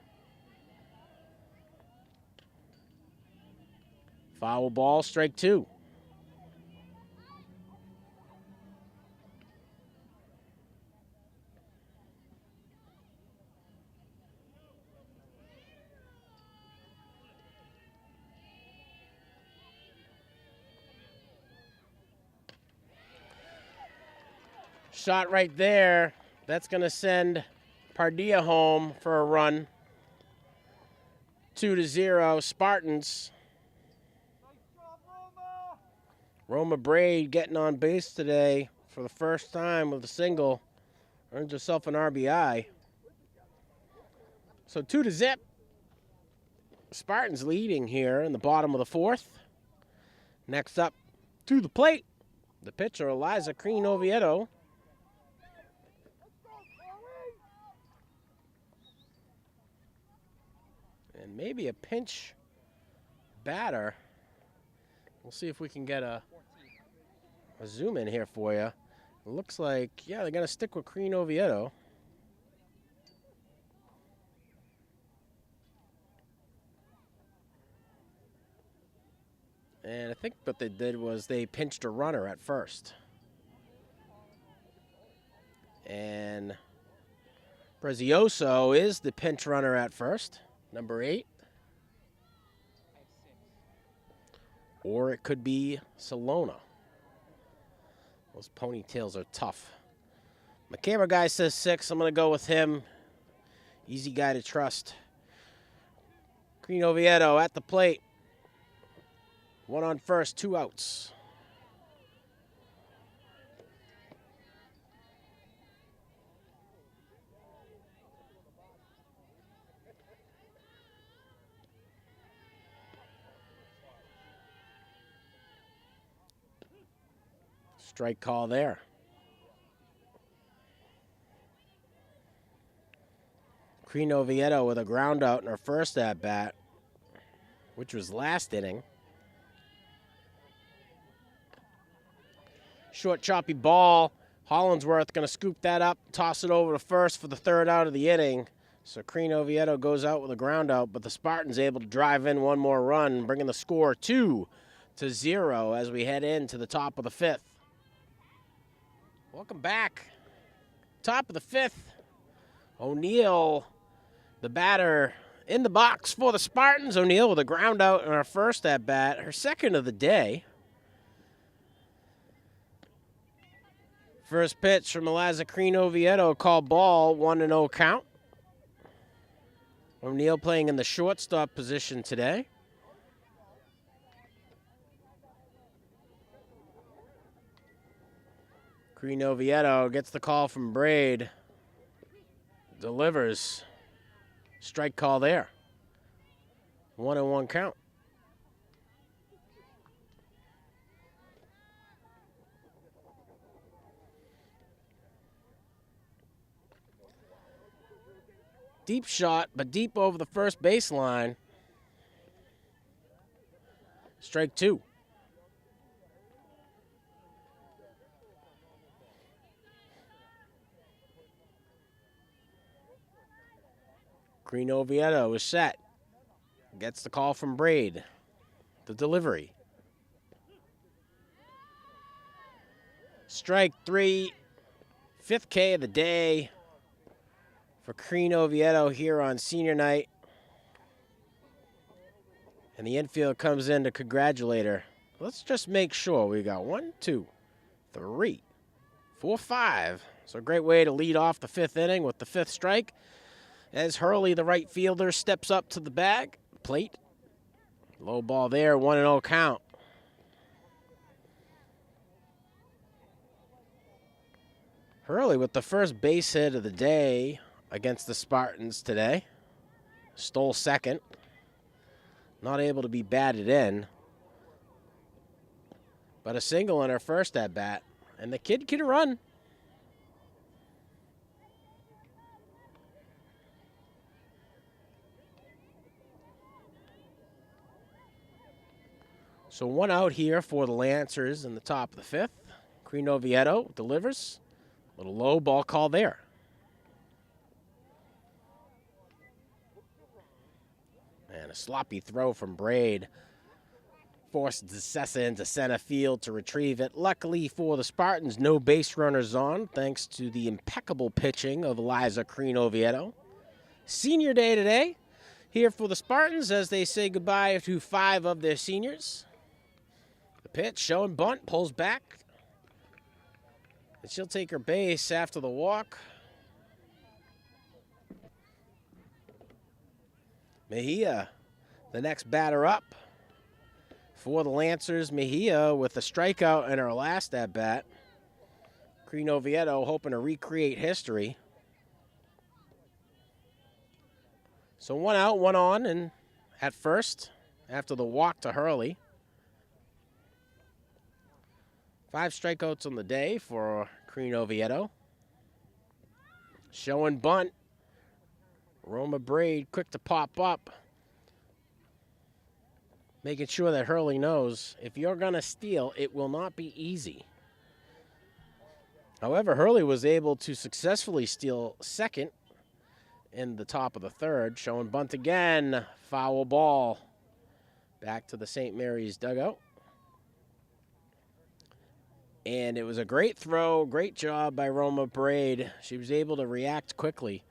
Foul ball, strike 2. Shot right there. That's going to send Padilla home for a run. 2-0 Spartans. Roma Braid getting on base today for the first time with a single. Earns herself an RBI. So 2-0. Spartans leading here in the bottom of the fourth. Next up to the plate, The pitcher, Eliza Green Oviedo. And maybe a pinch batter. We'll see if we can get a zoom in here for you. It looks like, yeah, they're going to stick with Green Oviedo. And I think what they did was they pinched a runner at first. And Prezioso is the pinch runner at first, number 8. Or it could be Salona. Those ponytails are tough. My camera guy says 6. I'm going to go with him. Easy guy to trust. Green Oviedo at the plate. 1 on first, 2 outs. Strike call there. Green Oviedo with a ground out in her first at bat, which was last inning. Short choppy ball. Hollinsworth going to scoop that up, toss it over to first for the 3rd out of the inning. So Green Oviedo goes out with a ground out, but the Spartans able to drive in 1 more run, bringing the score 2-0 as we head into the top of the 5th. Welcome back. Top of the 5th. O'Neill, the batter, in the box for the Spartans. O'Neill with a ground out in her first at bat, her second of the day. First pitch from Eliza Green Oviedo, called ball, 1-0 count. O'Neill playing in the shortstop position today. Green Oviedo gets the call from Braid. Delivers. Strike call there. 1-1 count. Deep shot, but deep over the first baseline. Strike 2. Green Oviedo is set. Gets the call from Braid. The delivery. Strike 3. 5th K of the day for Green Oviedo here on senior night. And the infield comes in to congratulate her. Let's just make sure we got 1, 2, 3, 4, 5. So a great way to lead off the 5th inning with the 5th strike. As Hurley, the right fielder, steps up to the plate. Low ball there, 1-0 count. Hurley with the first base hit of the day against the Spartans today. Stole second. Not able to be batted in. But a single in her first at bat. And the kid can run. So 1 out here for the Lancers in the top of the 5th. Green Oviedo delivers. Little low ball call there. And a sloppy throw from Braid. Forced DeSessa into center field to retrieve it. Luckily for the Spartans, no base runners on, thanks to the impeccable pitching of Eliza Green Oviedo. Senior day today. Here for the Spartans as they say goodbye to 5 of their seniors. The pitch, showing bunt, pulls back. And she'll take her base after the walk. Mejia, the next batter up for the Lancers. Mejia with a strikeout in her last at-bat. Green Oviedo hoping to recreate history. So 1 out, 1 on, and at first, after the walk to Hurley. 5 strikeouts on the day for Crean Oviedo. Showing bunt. Roma Braid quick to pop up. Making sure that Hurley knows if you're going to steal, it will not be easy. However, Hurley was able to successfully steal second in the top of the third. Showing bunt again. Foul ball. Back to the St. Mary's dugout. And it was a great throw, great job by Roma Braid. She was able to react quickly.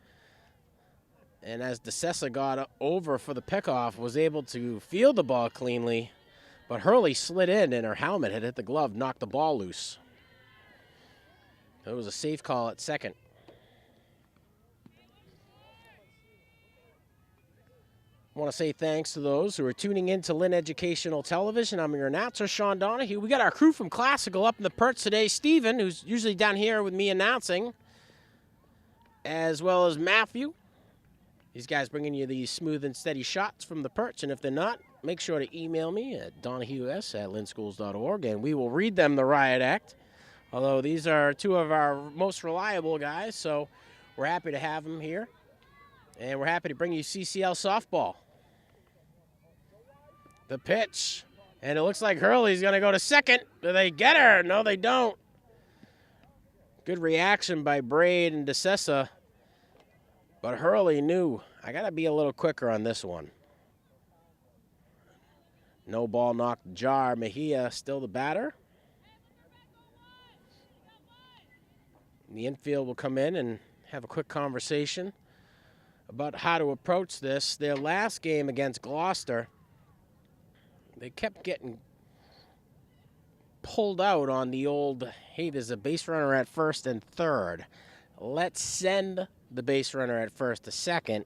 And as DeSessa got over for the pickoff, was able to field the ball cleanly. But Hurley slid in and her helmet had hit the glove, knocked the ball loose. It was a safe call at second. I want to say thanks to those who are tuning in to Lynn Educational Television. I'm your announcer, Sean Donahue. We got our crew from Classical up in the perch today. Steven, who's usually down here with me announcing, as well as Matthew. These guys bringing you these smooth and steady shots from the perch. And if they're not, make sure to email me at donahues@lynnschools.org, and we will read them the riot act. Although these are two of our most reliable guys, so we're happy to have them here. And we're happy to bring you CCL softball. The pitch. And it looks like Hurley's going to go to second. Do they get her? No, they don't. Good reaction by Braid and DeSessa. But Hurley knew, I got to be a little quicker on this one. No ball knocked jar. Mejia still the batter. The infield will come in and have a quick conversation about how to approach this. Their last game against Gloucester, they kept getting pulled out on the old, hey, there's a base runner at first and third. Let's send the base runner at first to second,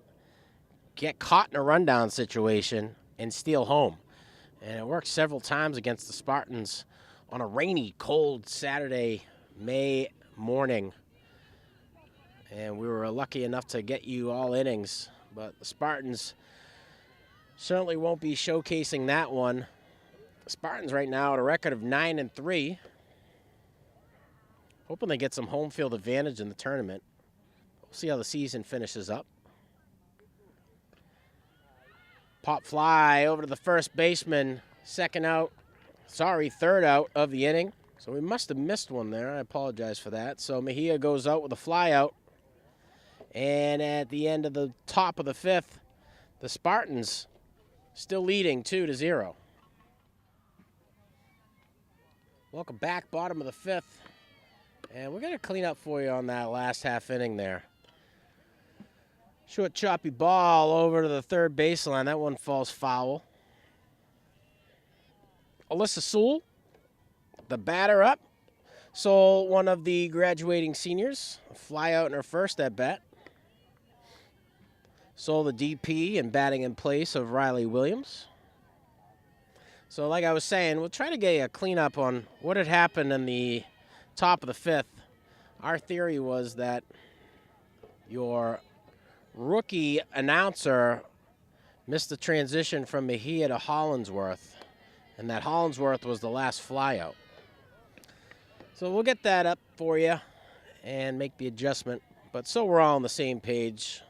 get caught in a rundown situation, and steal home. And it worked several times against the Spartans on a rainy, cold Saturday, May morning. And we were lucky enough to get you all innings. But the Spartans certainly won't be showcasing that one. The Spartans right now at a record of 9-3. Hoping they get some home field advantage in the tournament. We'll see how the season finishes up. Pop fly over to the first baseman. Third out of the inning. So we must have missed one there. I apologize for that. So Mejia goes out with a fly out. And at the end of the top of the fifth, the Spartans still leading 2-0. Welcome back, bottom of the fifth. And we're going to clean up for you on that last half inning there. Short choppy ball over to the third baseline. That one falls foul. Alyssa Sewell, the batter up. Sewell, one of the graduating seniors. A fly out in her first at bat. Sewell, the DP, and batting in place of Riley Williams. So like I was saying, we'll try to get a cleanup on what had happened in the top of the fifth. Our theory was that your rookie announcer missed the transition from Mejia to Hollinsworth, and that Hollinsworth was the last flyout. So we'll get that up for you and make the adjustment, but so we're all on the same page.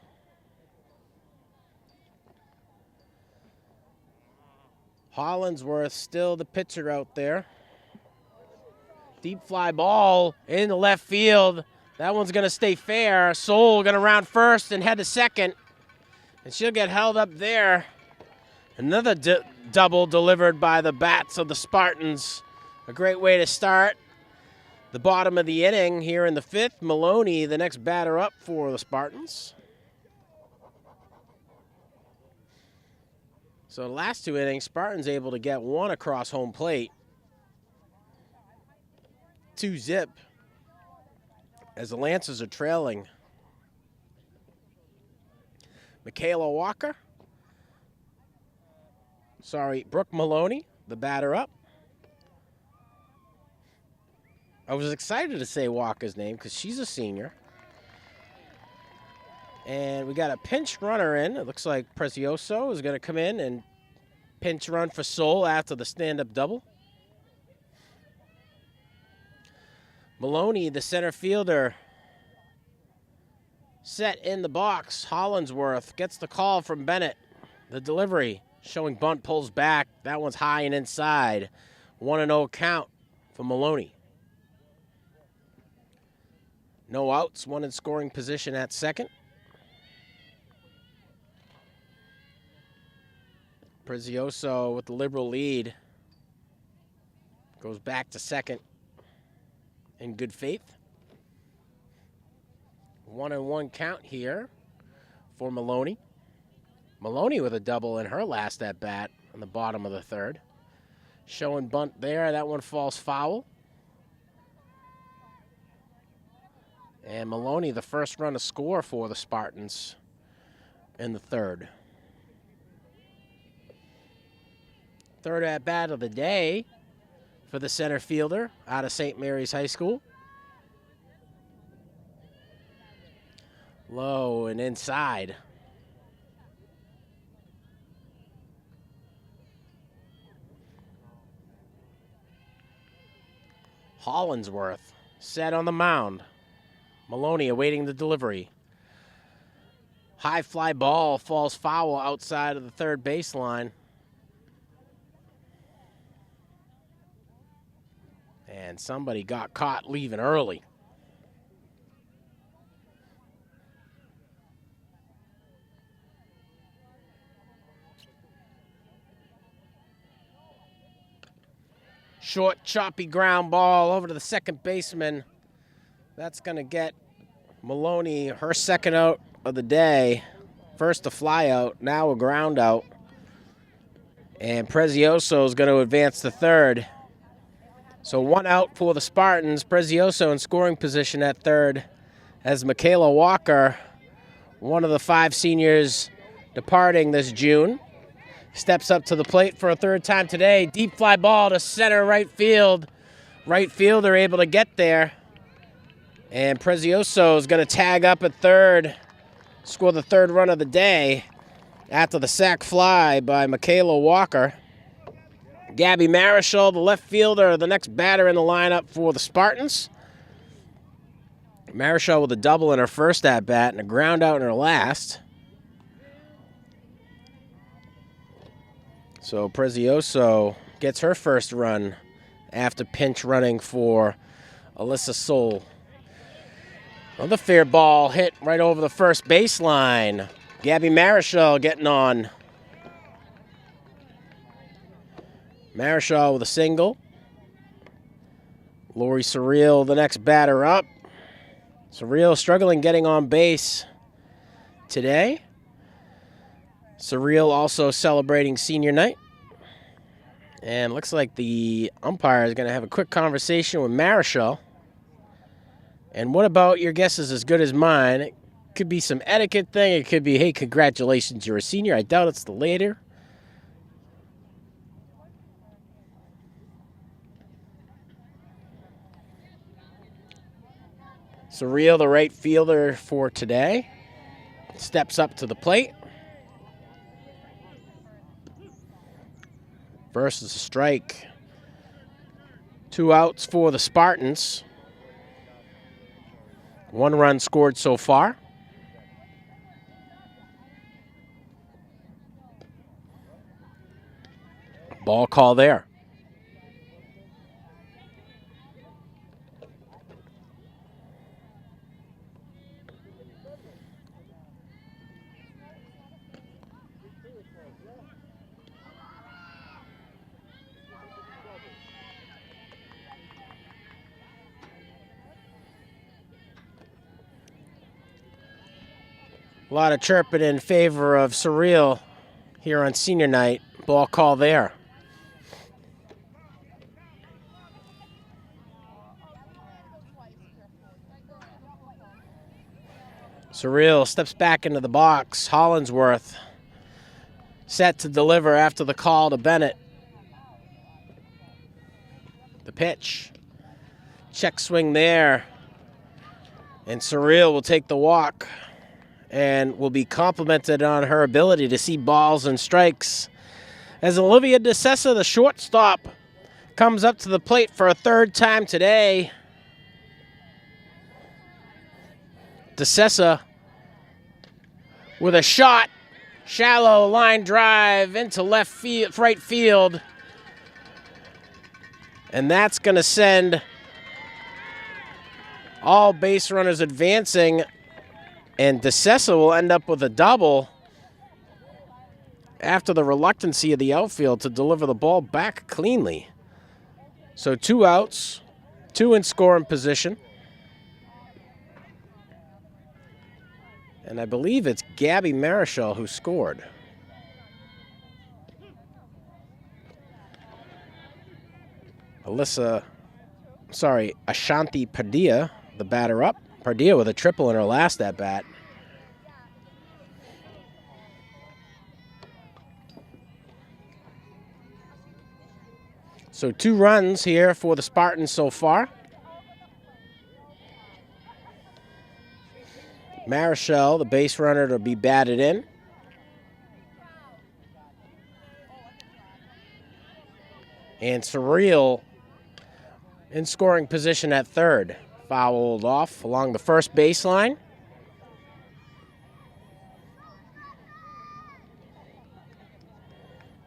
Hollinsworth still the pitcher out there. Deep fly ball in the left field. That one's going to stay fair. Soul going to round first and head to second. And she'll get held up there. Another double delivered by the bats of the Spartans. A great way to start the bottom of the inning here in the fifth. Maloney, the next batter up for the Spartans. So the last two innings, Spartans able to get one across home plate. 2-0 as the Lancers are trailing. Brooke Maloney, the batter up. I was excited to say Walker's name because she's a senior. And we got a pinch runner in. It looks like Prezioso is going to come in and pinch run for Soul after the stand-up double. Maloney, the center fielder, set in the box. Hollingsworth gets the call from Bennett. The delivery showing bunt, pulls back. That one's high and inside. 1-0 count for Maloney. No outs, one in scoring position at second. Prezioso with the liberal lead goes back to second in good faith. 1-1 count here for Maloney. Maloney with a double in her last at bat in the bottom of the third. Showing bunt there. That one falls foul. And Maloney, the first run to score for the Spartans in the third. Third at bat of the day for the center fielder out of St. Mary's High School. Low and inside. Hollingsworth set on the mound. Maloney awaiting the delivery. High fly ball falls foul outside of the third baseline. And somebody got caught leaving early. Short, choppy ground ball over to the second baseman. That's going to get Maloney her second out of the day. First a fly out, now a ground out. And Prezioso is going to advance to third. So one out for the Spartans. Prezioso in scoring position at third as Michaela Walker, one of the 5 seniors departing this June, steps up to the plate for a third time today. Deep fly ball to center right field. Right fielder able to get there. And Prezioso is going to tag up at third, score the third run of the day after the sac fly by Michaela Walker. Gabby Marischal, the left fielder, the next batter in the lineup for the Spartans. Marischal with a double in her first at-bat and a ground out in her last. So Prezioso gets her first run after pinch running for Alyssa Soul. Another fair ball hit right over the first baseline. Gabby Marischal getting on. Marischal with a single. Lori Surreal, the next batter up. Surreal struggling getting on base today. Surreal also celebrating senior night. And looks like the umpire is going to have a quick conversation with Marischal. And what about your guess is as good as mine? It could be some etiquette thing. It could be, hey, congratulations, you're a senior. I doubt it's the later. Surreal, the right fielder for today, steps up to the plate. Versus a strike. 2 outs for the Spartans. 1 run scored so far. Ball call there. A lot of chirping in favor of Surreal here on senior night. Ball call there. Surreal steps back into the box. Hollingsworth set to deliver after the call to Bennett. The pitch. Check swing there. And Surreal will take the walk and will be complimented on her ability to see balls and strikes as Olivia DeSessa, the shortstop, comes up to the plate for a third time today. DeSessa with a shot. Shallow line drive into right field. And that's going to send all base runners advancing. And DeSessa will end up with a double after the reluctancy of the outfield to deliver the ball back cleanly. So 2 outs, 2 in scoring position. And I believe it's Gabby Marichal who scored. Ashanti Padilla, the batter up. Padilla with a triple in her last at bat. So 2 runs here for the Spartans so far. Marichal, the base runner, to be batted in. And Surreal in scoring position at third. Fouled off along the first baseline.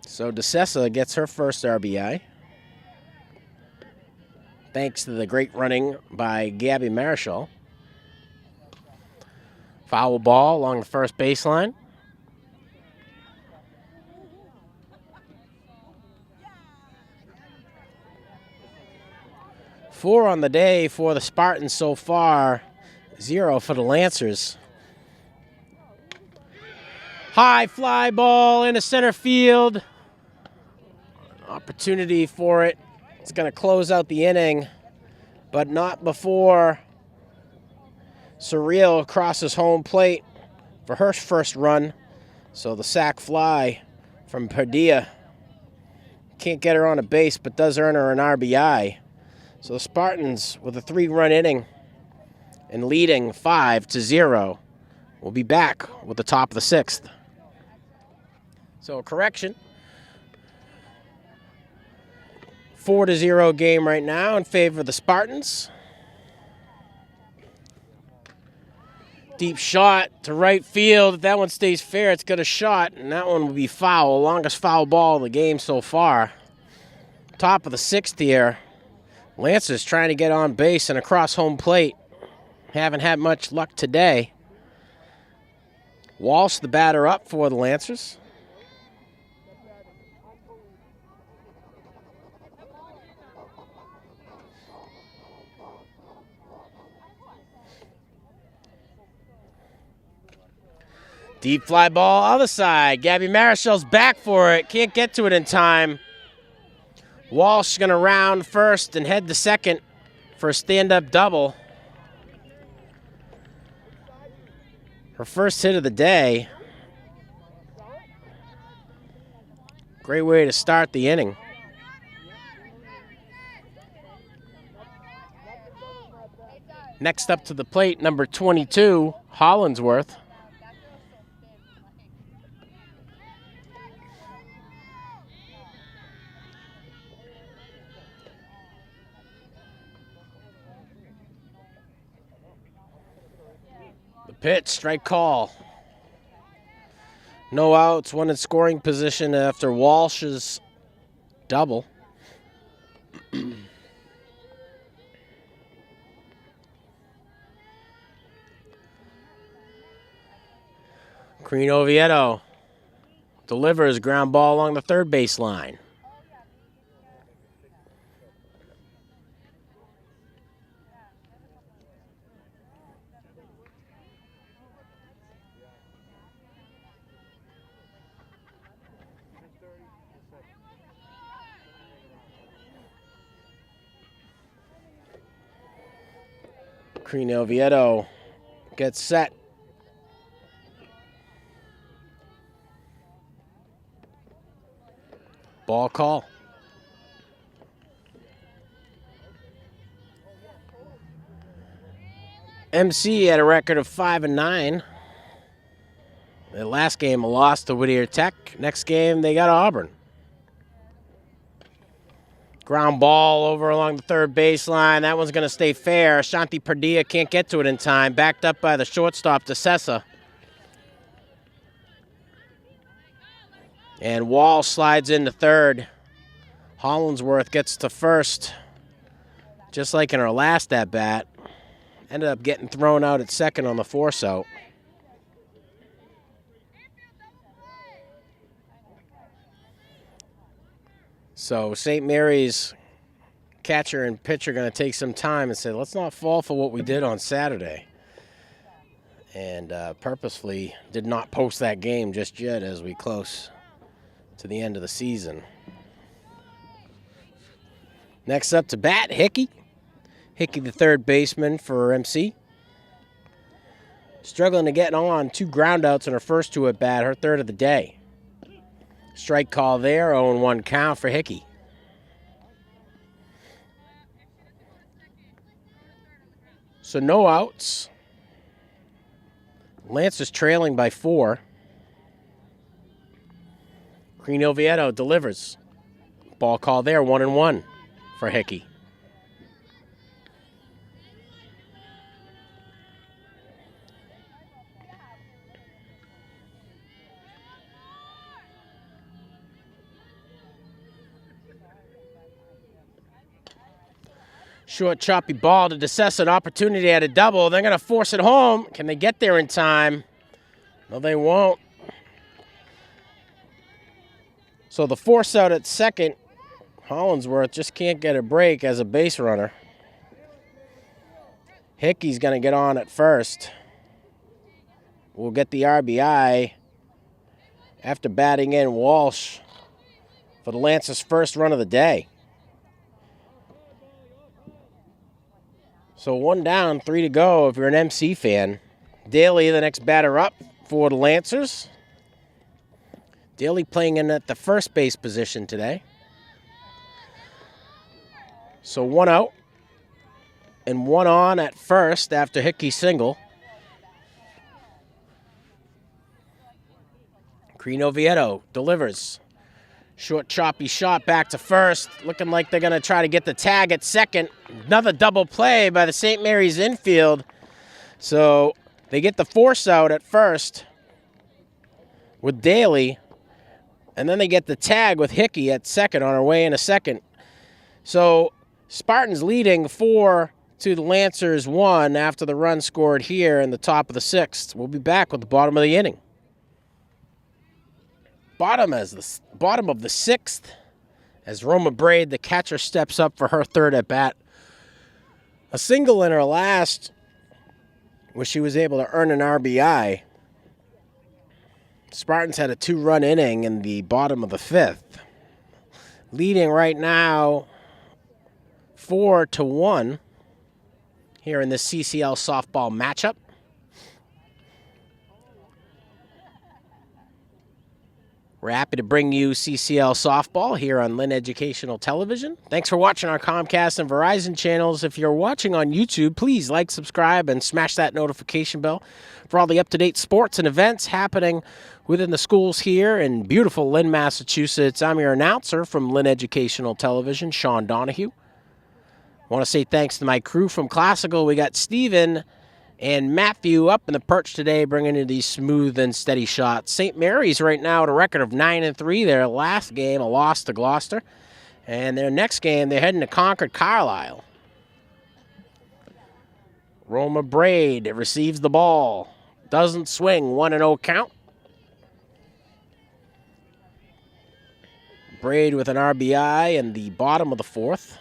So DeSessa gets her first RBI. Thanks to the great running by Gabby Marichal. Foul ball along the first baseline. Four on the day for the Spartans so far. 0 for the Lancers. High fly ball into center field. Opportunity for it. It's going to close out the inning, but not before Surreal crosses home plate for her first run. So the sac fly from Padilla. Can't get her on a base, but does earn her an RBI. So the Spartans, with a 3-run inning and leading 5-0, will be back with the top of the 6th. So a correction. 4-0 game right now in favor of the Spartans. Deep shot to right field. If that one stays fair, it's got a shot, and that one will be foul. Longest foul ball of the game so far. Top of the 6th here. Lancers trying to get on base and across home plate. Haven't had much luck today. Walsh, the batter up for the Lancers. Deep fly ball, other side. Gabby Marichal's back for it. Can't get to it in time. Walsh going to round first and head to second for a stand-up double. Her first hit of the day. Great way to start the inning. Next up to the plate, number 22, Hollinsworth. Pitch, strike call. No outs, 1 in scoring position after Walsh's double. Green Oviedo delivers ground ball along the third baseline. Green Oviedo gets set. Ball call. MC had a record of 5-9. The last game, a loss to Whittier Tech. Next game, they got Auburn. Ground ball over along the third baseline. That one's going to stay fair. Ashanti Perdilla can't get to it in time. Backed up by the shortstop, DeSessa. And Wall slides into third. Hollingsworth gets to first. Just like in her last at-bat. Ended up getting thrown out at second on the force out. So St. Mary's catcher and pitcher are going to take some time and say, let's not fall for what we did on Saturday. And purposefully did not post that game just yet as we close to the end of the season. Next up to bat, Hickey. Hickey, the third baseman for MC. Struggling to get on 2 groundouts in her first 2 at bat, her third of the day. Strike call there, 0-1 count for Hickey. So no outs. Lance is trailing by 4. Green Oviedo delivers. Ball call there, 1-1 for Hickey. Short, choppy ball to DeSessa, an opportunity at a double. They're going to force it home. Can they get there in time? No, they won't. So the force out at second, Hollingsworth just can't get a break as a base runner. Hickey's going to get on at first. We'll get the RBI after batting in Walsh for the Lancers' first run of the day. So 1 down, 3 to go if you're an MC fan. Daly, the next batter up for the Lancers. Daly playing in at the first base position today. So 1 out and 1 on at first after Hickey's single. Green Oviedo delivers. Short, choppy shot back to first. Looking like they're going to try to get the tag at second. Another double play by the St. Mary's infield. So they get the force out at first with Daly. And then they get the tag with Hickey at second on her way in a second. So Spartans leading 4 to the Lancers 1 after the run scored here in the top of the 6th. We'll be back with the bottom of the inning. Bottom of the 6th, as Roma Braid, the catcher, steps up for her third at bat. A single in her last, where she was able to earn an RBI. Spartans had a 2-run inning in the bottom of the 5th. Leading right now 4-1 here in this CCL softball matchup. We're happy to bring you CCL softball here on Lynn Educational Television. Thanks for watching our Comcast and Verizon channels. If you're watching on YouTube, please like, subscribe, and smash that notification bell for all the up-to-date sports and events happening within the schools here in beautiful Lynn, Massachusetts. I'm your announcer from Lynn Educational Television, Sean Donahue. I want to say thanks to my crew from Classical. We got Steven and Matthew up in the perch today, bringing in these smooth and steady shots. St. Mary's right now at a record of 9-3. Their last game, a loss to Gloucester. And their next game, they're heading to Concord Carlisle. Roma Braid receives the ball. Doesn't swing, 1-0 count. Braid with an RBI in the bottom of the 4th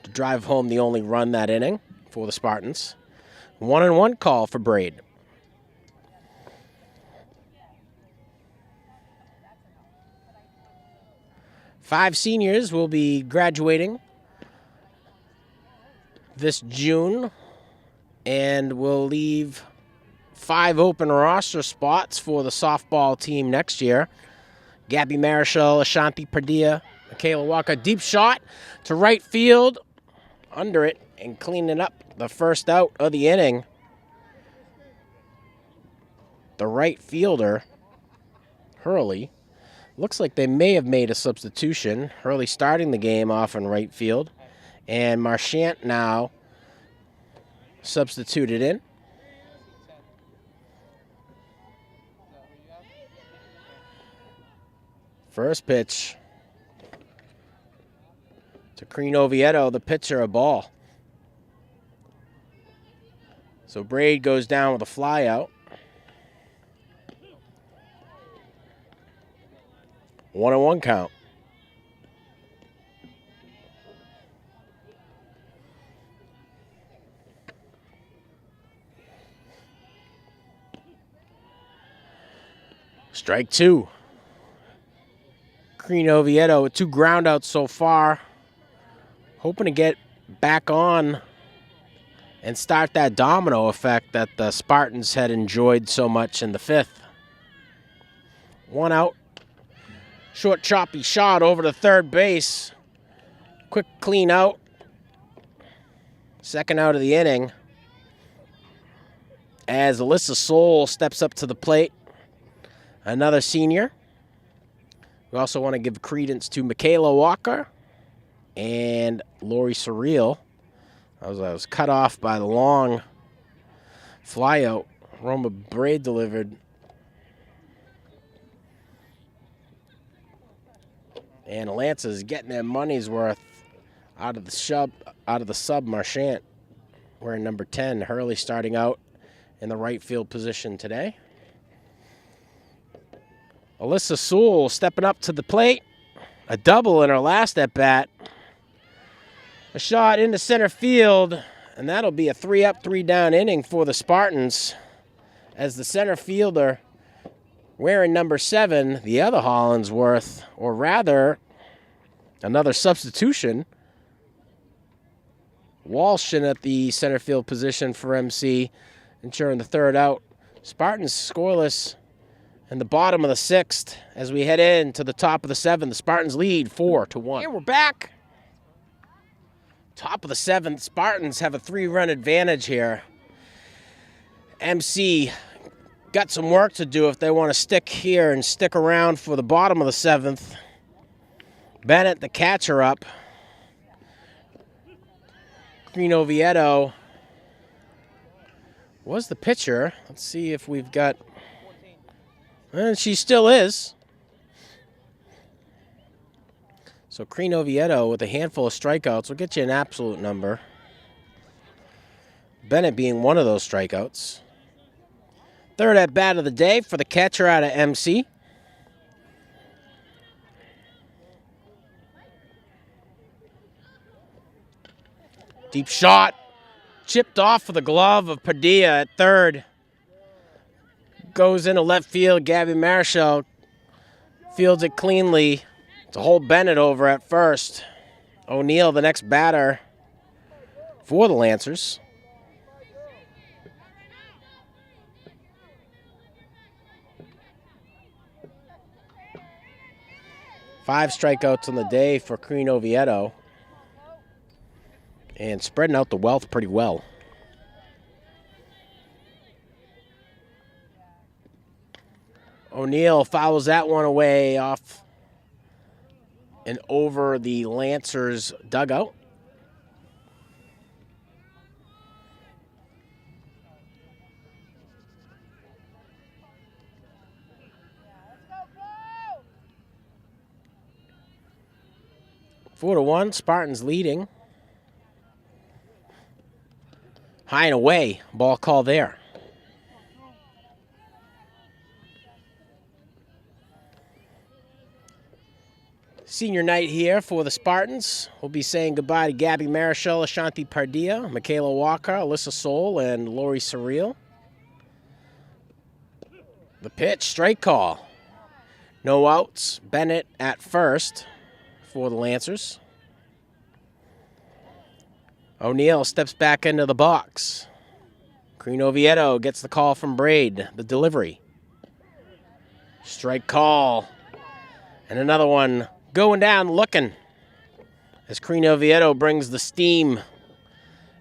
to drive home the only run that inning for the Spartans. 1-1 call for Braid. Five seniors will be graduating this June and will leave 5 open roster spots for the softball team next year. Gabby Marischal, Ashanti Perdilla, Michaela Walker. Deep shot to right field, under it, and cleaning up the first out of the inning. The right fielder, Hurley, Looks like they may have made a substitution. Hurley starting the game off in right field. And Marchant now substituted in. First pitch to Creen Oviedo, the pitcher, a ball. So Braid goes down with a fly out. 1-1 count. Strike two. Creen Oviedo with 2 groundouts so far. Hoping to get back on and start that domino effect that the Spartans had enjoyed so much in the 5th. 1 out. Short choppy shot over to third base. Quick clean out. Second out of the inning. As Alyssa Soul steps up to the plate. Another senior. We also want to give credence to Michaela Walker and Lori Surreal. I was cut off by the long flyout Roma Braid delivered. And Alance's getting their money's worth out of the sub Marchant. Wearing number 10, Hurley starting out in the right field position today. Alyssa Sewell stepping up to the plate. A double in her last at-bat. A shot into center field, and that'll be a 3-up, 3-down inning for the Spartans as the center fielder wearing number 7, the other Hollinsworth, or rather, another substitution. Walsh in at the center field position for MC, ensuring the 3rd out. Spartans scoreless in the bottom of the 6th as we head into the top of the 7th. The Spartans lead 4-1. Here we're back. Top of the 7th. Spartans have a 3-run advantage here. MC got some work to do if they want to stick here and stick around for the bottom of the 7th. Bennett, the catcher, up. Creen Oviedo was the pitcher. Let's see if we've got... And she still is. So Creen Oviedo with a handful of strikeouts will get you an absolute number. Bennett being one of those strikeouts. 3rd at bat of the day for the catcher out of MC. Deep shot. Chipped off of the glove of Padilla at 3rd. Goes into left field. Gabby Marichal fields it cleanly to hold Bennett over at 1st. O'Neill, the next batter for the Lancers. Five strikeouts on the day for Creen Oviedo. And spreading out the wealth pretty well. O'Neill fouls that one away off and over the Lancers' dugout. Four to 1, Spartans leading. High and away, ball call there. Senior night here for the Spartans. We'll be saying goodbye to Gabby Marichal, Ashanti Pardilla, Michaela Walker, Alyssa Soul, and Lori Surreal. The pitch, strike call. No outs. Bennett at 1st for the Lancers. O'Neill steps back into the box. Creen Oviedo gets the call from Braid, the delivery. Strike call. And another one going down looking as Creen Oviedo brings the steam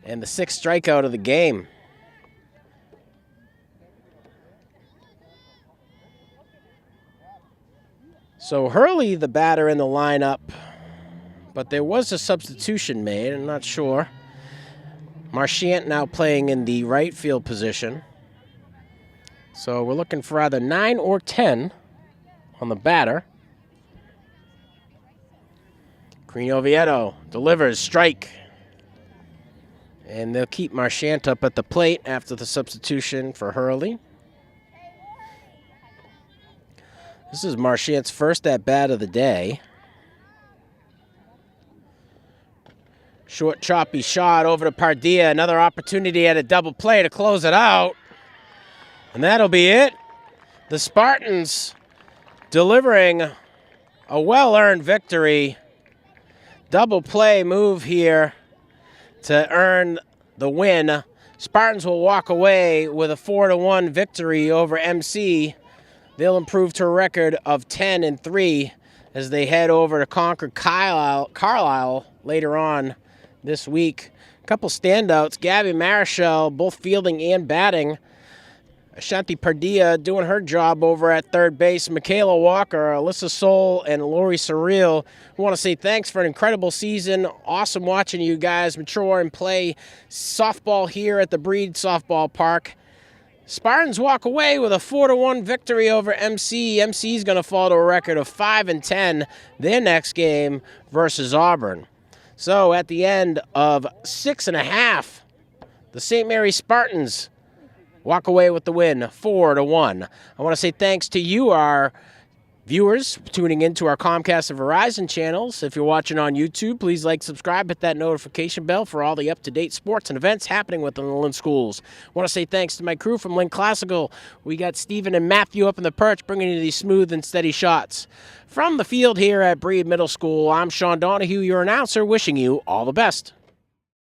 and the 6th strikeout of the game. So Hurley, the batter in the lineup, but there was a substitution made. I'm not sure. Marchant now playing in the right field position. So we're looking for either 9 or 10 on the batter. Green Oviedo delivers, strike. And they'll keep Marchant up at the plate after the substitution for Hurley. This is Marchant's first at-bat of the day. Short, choppy shot over to Pardilla. Another opportunity at a double play to close it out. And that'll be it. The Spartans delivering a well-earned victory. Double play move here to earn the win. Spartans will walk away with a 4-1 victory over MC. They'll improve to a record of 10-3 as they head over to Concord Carlisle later on this week. A couple standouts, Gabby Marichal, both fielding and batting. Ashanti Pardilla doing her job over at third base. Michaela Walker, Alyssa Soul, and Lori Surreal. I want to say thanks for an incredible season. Awesome watching you guys mature and play softball here at the Breed Softball Park. Spartans walk away with a 4-1 victory over MC. MC's going to fall to a record of 5-10 their next game versus Auburn. So at the end of 6.5, the St. Mary Spartans walk away with the win, 4-1. I want to say thanks to you, our viewers, tuning into our Comcast and Verizon channels. If you're watching on YouTube, please like, subscribe, hit that notification bell for all the up-to-date sports and events happening within the Lynn schools. I want to say thanks to my crew from Lynn Classical. We got Stephen and Matthew up in the perch, bringing you these smooth and steady shots. From the field here at Breed Middle School, I'm Sean Donahue, your announcer, wishing you all the best.